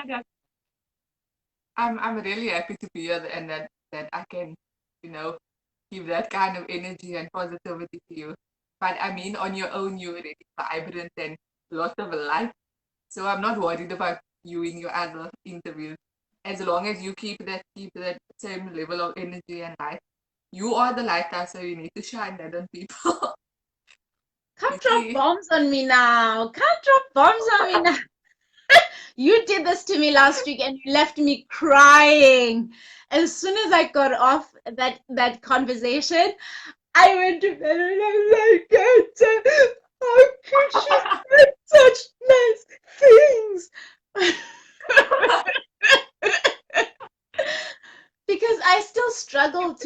I'm really happy to be here, and that I can, you know, give that kind of energy and positivity to you. But I mean, on your own, you're already vibrant and lots of life. So I'm not worried about you in your other interviews. As long as you keep that same level of energy and light, you are the lighthouse, so you need to shine that on people. come You drop see? bombs on me now. Come drop bombs on me now. You did this to me last week and you left me crying. As soon as I got off that conversation, I went to bed and I'm like, how could she say such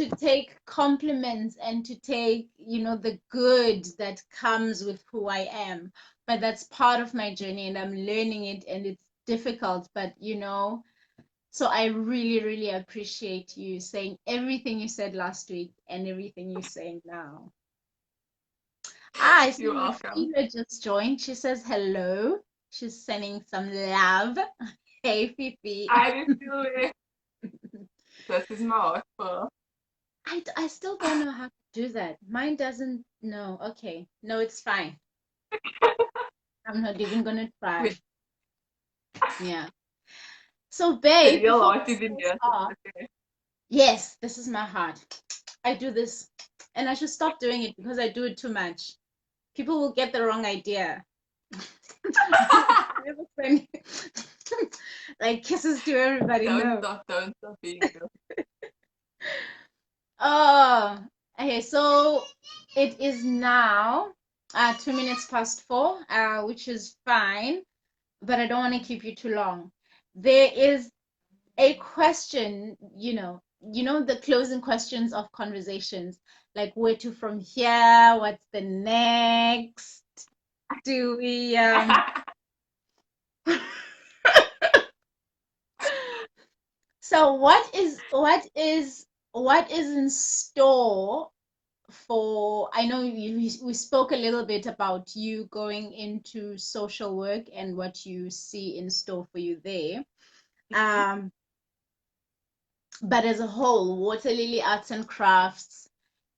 to take compliments and to take, the good that comes with who I am. But that's part of my journey and I'm learning it and it's difficult, but so I really, really appreciate you saying everything you said last week and everything you're saying now. I You're see welcome. Rafina just joined. She says hello. She's sending some love. Hey, Fifi. I feel it. This is my heart for. I still don't know how to do that. Mine doesn't. No, okay. No, it's fine. I'm not even gonna try. Wait, Yeah. So, the babe, real before heart is in we here. So start, it's okay. yes, this is my heart. I do this, and I should stop doing it because I do it too much. People will get the wrong idea. Never send like kisses to everybody. No. Don't stop being you. Oh, okay. So it is now 2 minutes past 4, which is fine, but I don't want to keep you too long. There is a question, the closing questions of conversations, like where to from here, what's the next? Do we So what is in store for, I know we spoke a little bit about you going into social work and what you see in store for you there. Um, but as a whole, Water Lily Arts and Crafts,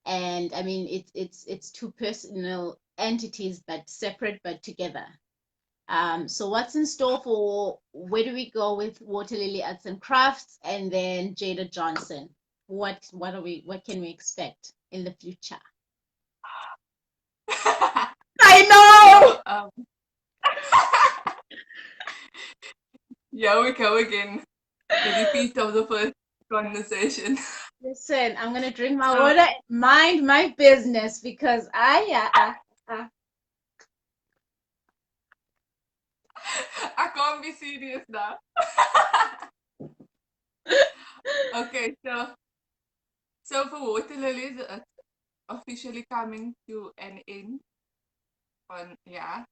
and I mean it's two personal entities but separate but together. So what's in store for, where do we go with Water Lily Arts and Crafts and then Jada Johnson? What can we expect in the future? I know. So, here we go again. The repeat of the first conversation. Listen, I'm gonna drink my So, water and mind my business because I can't be serious now. Okay, so for Water Lilies, it's officially coming to an end. Yeah,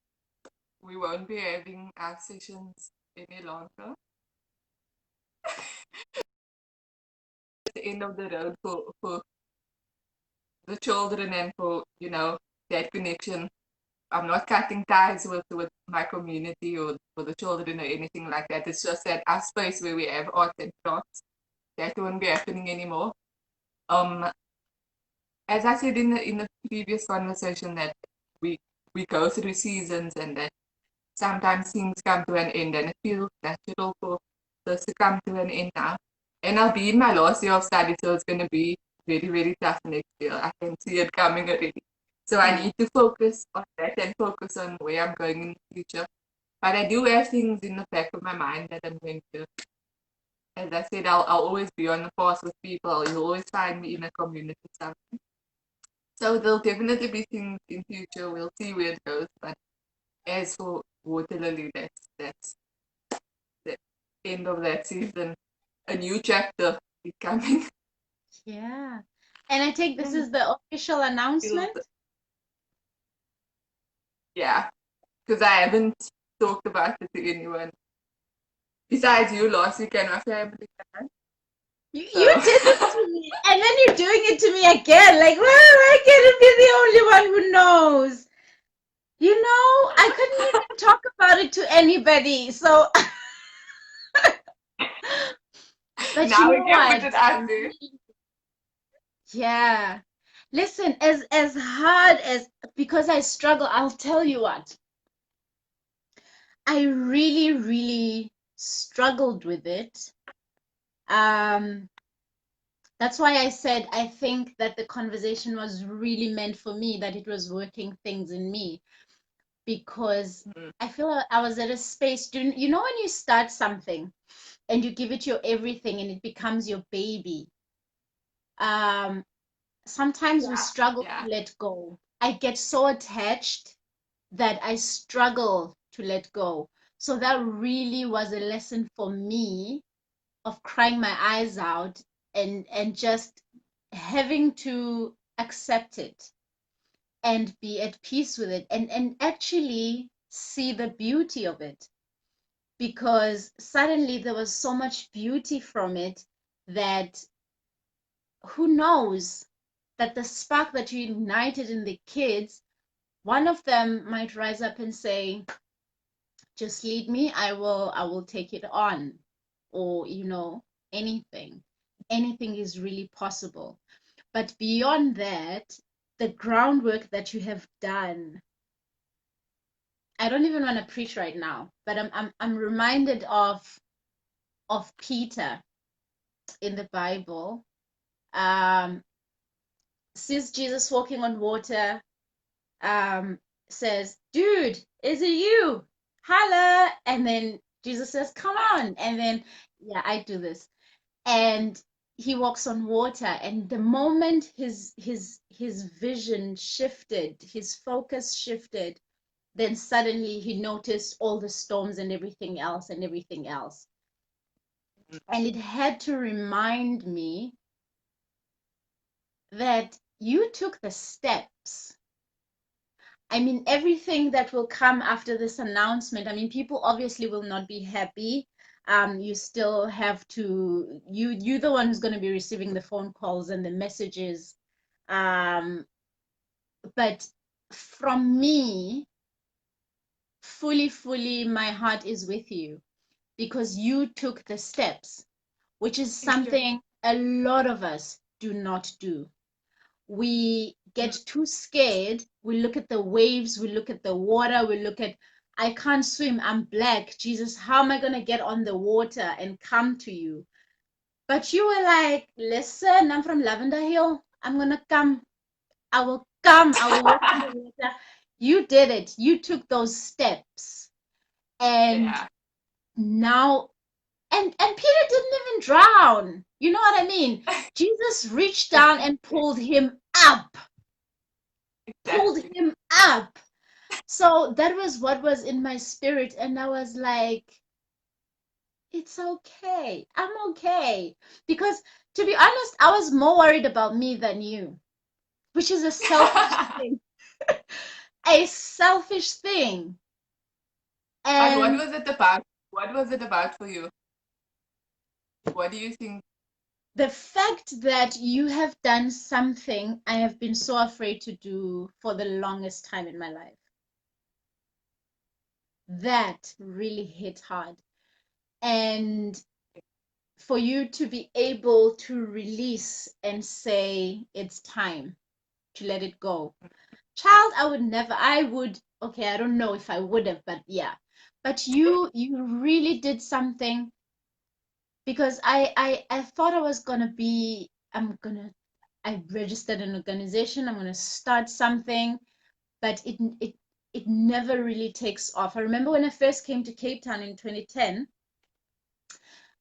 we won't be having our sessions any longer. The end of the road for the children and for that connection. I'm not cutting ties with my community or for the children or anything like that. It's just that our space where we have art and crafts, that won't be happening anymore. Um, as I said in the previous conversation, that we we go through seasons and that sometimes things come to an end, and it feels natural for this to come to an end now. And I'll be in my last year of study, so it's going to be very, very tough next year. I can see it coming already. So I mm, need to focus on that and focus on where I'm going in the future. But I do have things in the back of my mind that I'm going to. As I said, I'll always be on the path with people. You'll always find me in a community something. So there'll definitely be things in future. We'll see where it goes. But as for Water Lily, that's the end of that season. A new chapter is coming. yeah. And I take this is the official announcement. Yeah, because I haven't talked about it to anyone besides you last week and my family. You So did this to me, and then you're doing it to me again. Like, why can't it be the only one who knows? I couldn't even talk about it to anybody. So, but you now we know can put what? it out there. Yeah. Listen, as hard as, because I struggle, I'll tell you what. I really, really struggled with it. Um, that's why I said I think that the conversation was really meant for me, that it was working things in me, because Mm, I feel I was at a space, when you start something and you give it your everything and it becomes your baby. Um, Sometimes we yeah, struggle yeah. to let go. I get so attached that I struggle to let go. So that really was a lesson for me of crying my eyes out and just having to accept it and be at peace with it, and actually see the beauty of it, because suddenly there was so much beauty from it that who knows that the spark that you ignited in the kids, one of them might rise up and say, just lead me, I will take it on, or anything is really possible. But beyond that, the groundwork that you have done, I don't even want to preach right now, but I'm reminded of Peter in the Bible. Um, sees Jesus walking on water, um, says, "Dude, is it you? Holla!" And then Jesus says, "Come on!" And then, yeah, I do this, and he walks on water. And the moment his vision shifted, his focus shifted, then suddenly he noticed all the storms and everything else and everything else. And it had to remind me that you took the steps. I mean, everything that will come after this announcement, I mean, people obviously will not be happy. You still have to, you the one who's going to be receiving the phone calls and the messages. Um, but from me, fully, my heart is with you because you took the steps, which is Thank you. something a lot of us do not do. We get too scared. We look at the waves, we look at the water, we look at, I can't swim, I'm black. Jesus, how am I going to get on the water and come to you? But you were like, listen, I'm from Lavender Hill. I'm going to come. I will come. I will walk on the water. You did it. You took those steps. And Yeah. now, and Peter didn't even drown. You know what I mean? Jesus reached down and pulled him up, pulled Exactly. him up. So that was what was in my spirit. And I was like, it's okay. I'm okay. Because to be honest, I was more worried about me than you, which is a selfish thing. A selfish thing. But what And was it about? What was it about for you? What do you think? the fact that you have done something I have been so afraid to do for the longest time in my life, that really hit hard. And for you to be able to release and say it's time to let it go. Child, I would never, I would, okay, I don't know if I would have, but yeah. But you really did something, because I thought I was gonna be, I registered an organization, I'm gonna start something, but it never really takes off. I remember when I first came to Cape Town in 2010,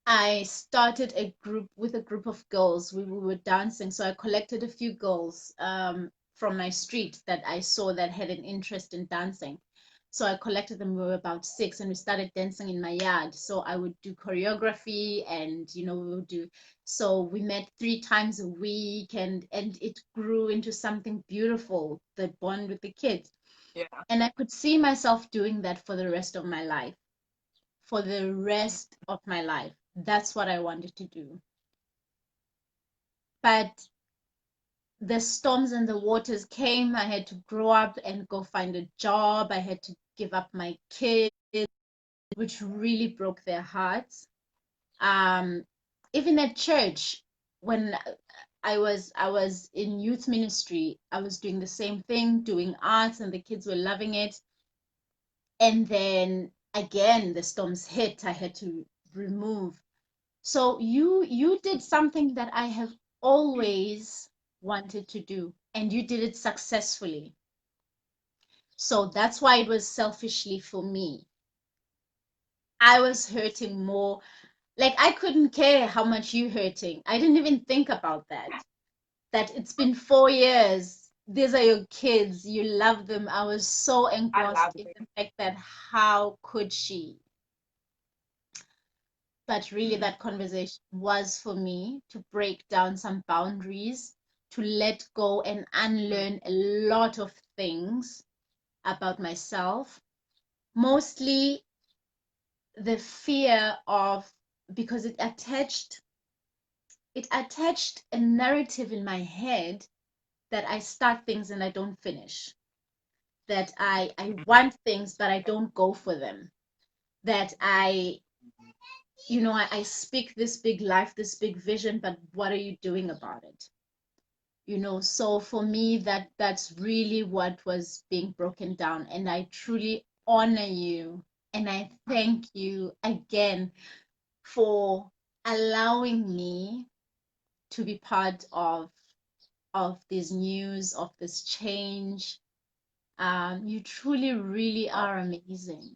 I started a group with a group of girls. We were dancing, so I collected a few girls from my street that I saw that had an interest in dancing. So I collected them. We were about six, and we started dancing in my yard. So I would do choreography, and we would do. So we met 3 times a week, and it grew into something beautiful. The bond with the kids, Yeah. and I could see myself doing that for the rest of my life. For the rest of my life. That's what I wanted to do. But the storms and the waters came. I had to grow up and go find a job. I had to give up my kids, which really broke their hearts. Um, Even at church, when I was in youth ministry, I was doing the same thing, doing arts, and the kids were loving it. And then again, the storms hit. I had to remove. So you did something that I have always wanted to do, and you did it successfully. So that's why it was selfishly for me. I was hurting more. Like I couldn't care how much you hurting. I didn't even think about that. That it's been 4 years. These are your kids. You love them. I was so I love engrossed in it. the fact that how could she? But really, Mm. that conversation was for me to break down some boundaries, to let go and unlearn a lot of things about myself. Mostly the fear of, because it attached a narrative in my head that I start things and I don't finish. That I want things but I don't go for them. That I speak this big life, this big vision, but what are you doing about it? So for me, that's really what was being broken down. And I truly honor you and I thank you again for allowing me to be part of this news, of this change. You truly, really are amazing.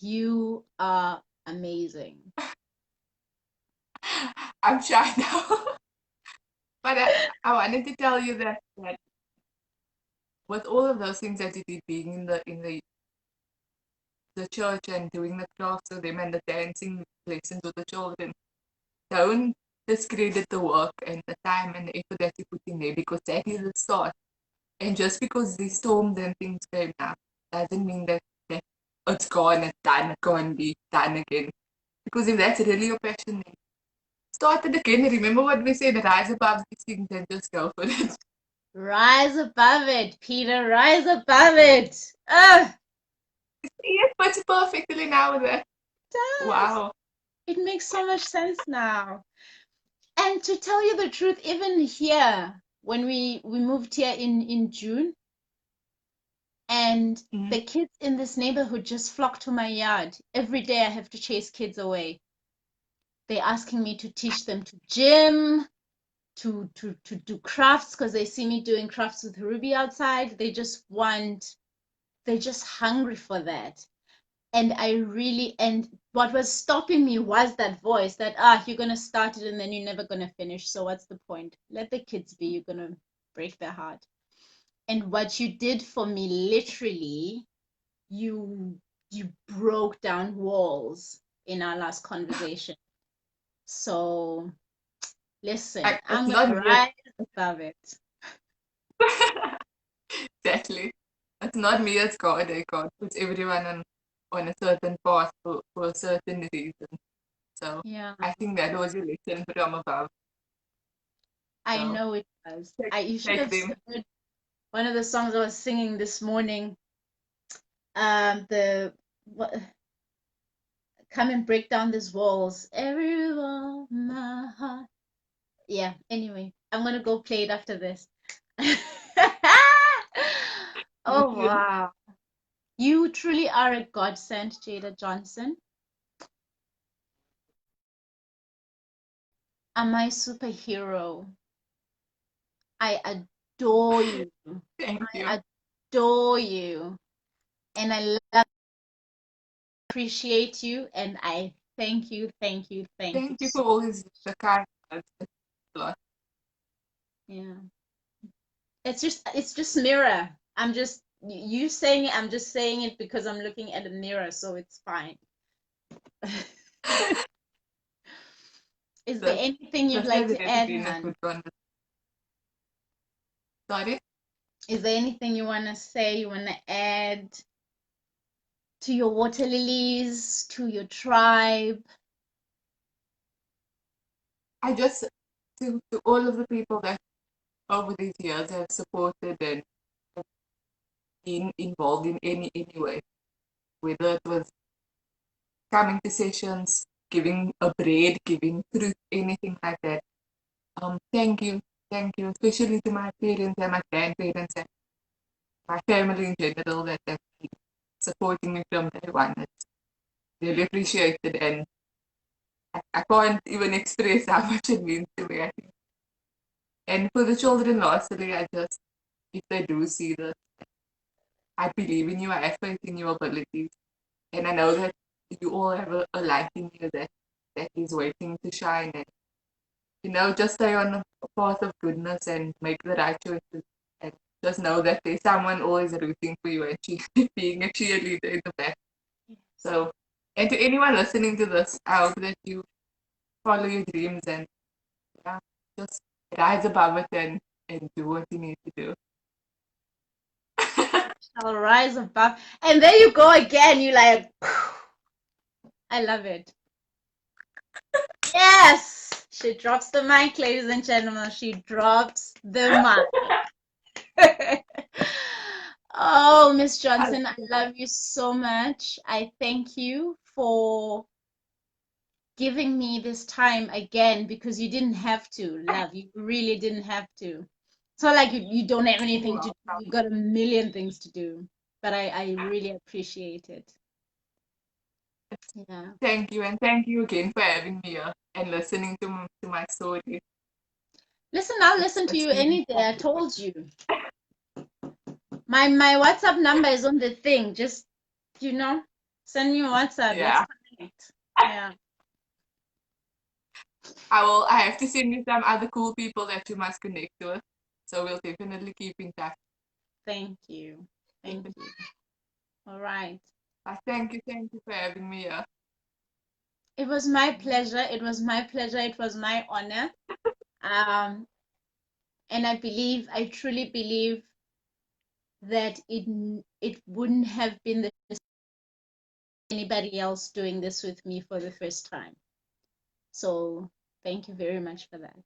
You are amazing. I'm shy now. But I wanted to tell you that with all of those things that you did, being in the church and doing the crafts with them and the dancing lessons with the children, don't discredit the work and the time and the effort that you put in there, because that is the start. And just because these storms and things came up doesn't mean that it's gone, it's done, it can't be done again. Because if that's really your passion, then start it again. Remember what we said, rise above these things and just go for it. Rise above it, Peter. Rise above it. Ah, Yes, but it's perfectly now with that. it does. Wow. It makes so much sense now. And to tell you the truth, even here, when we moved here in June, and Mm-hmm. the kids in this neighborhood just flock to my yard. Every day I have to chase kids away. They're asking me to teach them to gym, to do crafts because they see me doing crafts with Ruby outside. They're just hungry for that. And what was stopping me was that voice that, you're going to start it and then you're never going to finish. So what's the point? Let the kids be. You're going to break their heart. And what you did for me, literally, you broke down walls in our last conversation. So listen, It's I'm not gonna me. rise above it. Exactly. It's not me, it's God. God puts everyone on a certain path for a certain reason. So Yeah, I think that was your lesson from above. I So know it was. take, You should take have them. heard one of the songs I was singing this morning. The what, come and break down these walls, every wall, my heart. Yeah. Anyway, I'm gonna go play it after this. You Oh should. wow. You truly are a godsend, Jada Johnson. Are my superhero. I adore you. Thank you. I adore you. And I love, appreciate you. And I thank you, thank you, thank you. Thank you for always the kind words. It's a lot. Yeah. It's just mirror. You saying it, I'm just saying it because I'm looking at a mirror, so it's fine. Is there This, anything you'd this like has to really add, been a Han? good conversation. Sorry? Is there anything you want to say, you want to add to your water lilies, to your tribe? I just, to all of the people that over these years have supported and been involved in any way, whether it was coming to sessions, giving a bread, giving fruit, anything like that. Thank you, especially to my parents and my grandparents and my family in general that have been supporting me from day one. It's really appreciated, and I can't even express how much it means to me. I think. And for the children, lastly, I just, if they do see this, I believe in you, I have faith in your abilities, and I know that you all have a light in you that is waiting to shine. And just stay on the path of goodness and make the right choices. And just know that there's someone always rooting for you and being a cheerleader in the back. Yes. So, and to anyone listening to this, I hope that you follow your dreams and, yeah, just rise above it and and do what you need to do. Shall rise above. And there you go again. You like, I love it. Yes, she drops the mic, ladies and gentlemen. She drops the mic. Oh, Miss I Johnson, I love that. love you so much. I thank you for giving me this time again because you didn't have to, love. You really didn't have to. It's not like you don't have You're anything to do. welcome. You've got a million things to do. But I really appreciate it. Yeah. Thank you, and thank you again for having me here and listening to my story. Listen, I'll listen to It's you been any day. I told you. My WhatsApp number is on the thing. Just, send me a WhatsApp. Let's yeah. connect. Yeah. I have to send you some other cool people that you must connect with. So we'll definitely keep in touch. Thank you. Thank you. All right. Thank you for having me here. It was my pleasure. It was my pleasure. It was my honor. Um, and I truly believe that it wouldn't have been anybody else doing this with me for the first time. So thank you very much for that.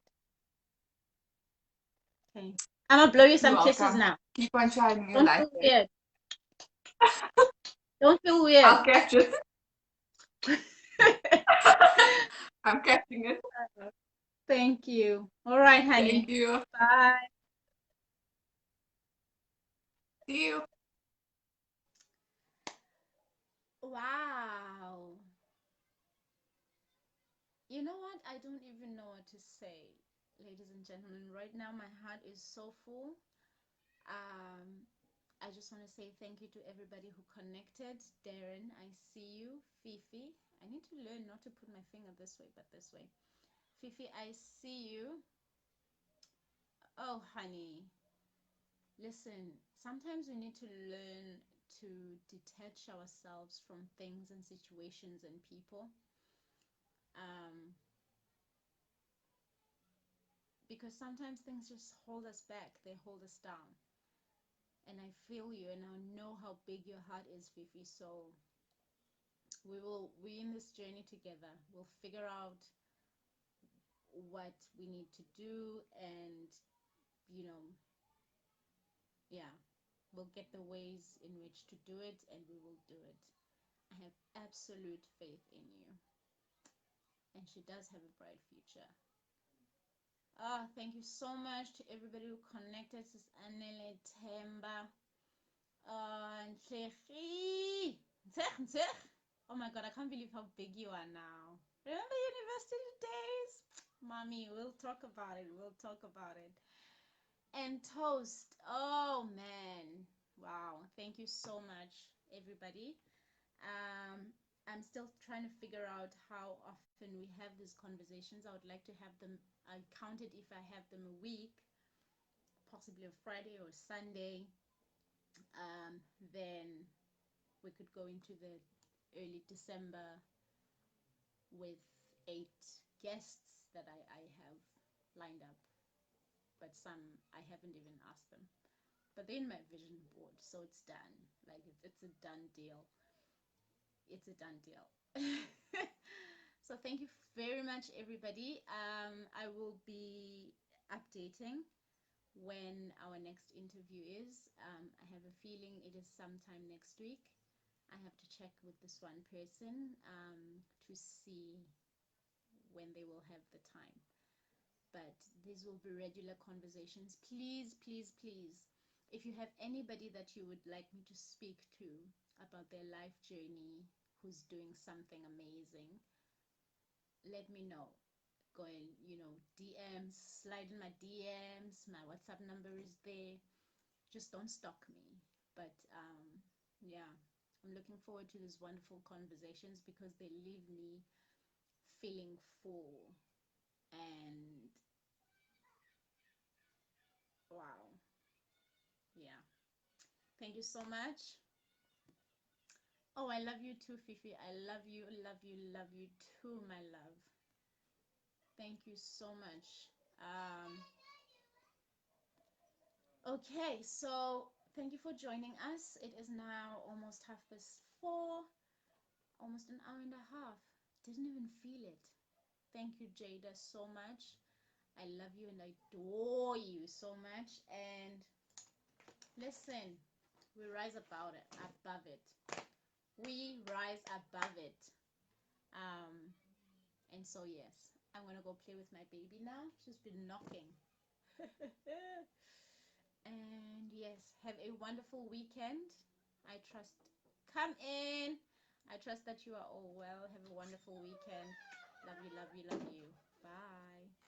Okay. I'm gonna blow you You're some kisses welcome. now. Keep on shining your Don't light. feel weird. Don't feel weird. I'll catch it. I'm catching it. Thank you. All right, Thank honey. you. Bye. See you. Wow. You know what? I don't even know what to say, ladies and gentlemen. Right now, my heart is so full. Um, I just want to say thank you to everybody who connected. Darren, I see you. Fifi, I need to learn not to put my finger this way, but this way. Fifi, I see you. Oh, honey. Listen, sometimes we need to learn to detach ourselves from things and situations and people. Um, because sometimes things just hold us back, they hold us down. And I feel you, and I know how big your heart is, Fifi. So we in this journey together. We'll figure out what we need to do, and you know, yeah, we'll get the ways in which to do it, and we will do it. I have absolute faith in you, and she does have a bright future. Oh, thank you so much to everybody who connected. Sis Anele Temba. Ntlegi. Oh my God, I can't believe how big you are now. Remember university days? Mommy, we'll talk about it. We'll talk about it. And Toast. Oh man. Wow. Thank you so much, everybody. Um, I'm still trying to figure out how often we have these conversations. I would like to have them, I count it if I have them a week, possibly a Friday or Sunday. Then we could go into the early December with 8 guests that I have lined up, but some I haven't even asked them. But they're in my vision board, so it's done. Like it's a done deal. It's a done deal. So thank you very much, everybody. I will be updating when our next interview is. I have a feeling it is sometime next week. I have to check with this one person to see when they will have the time. But these will be regular conversations. Please, please, please, if you have anybody that you would like me to speak to about their life journey who's doing something amazing, let me know. Go and, DMs, slide in my DMs. My WhatsApp number is there. Just don't stalk me. But yeah, I'm looking forward to these wonderful conversations because they leave me feeling full and wow. Yeah. Thank you so much. Oh, I love you too, Fifi. I love you, love you, love you too, my love. Thank you so much. Um, Okay, so thank you for joining us. It is now almost 4:30, almost an hour and a half. Didn't even feel it. Thank you, Jada, so much. I love you and I adore you so much. And listen, we rise above it. We rise above it. Um, and so yes, I'm gonna go play with my baby now. She's been knocking. And yes, have a wonderful weekend. I trust. Come in. I trust that you are all well. Have a wonderful weekend. Love you, love you, love you. Bye.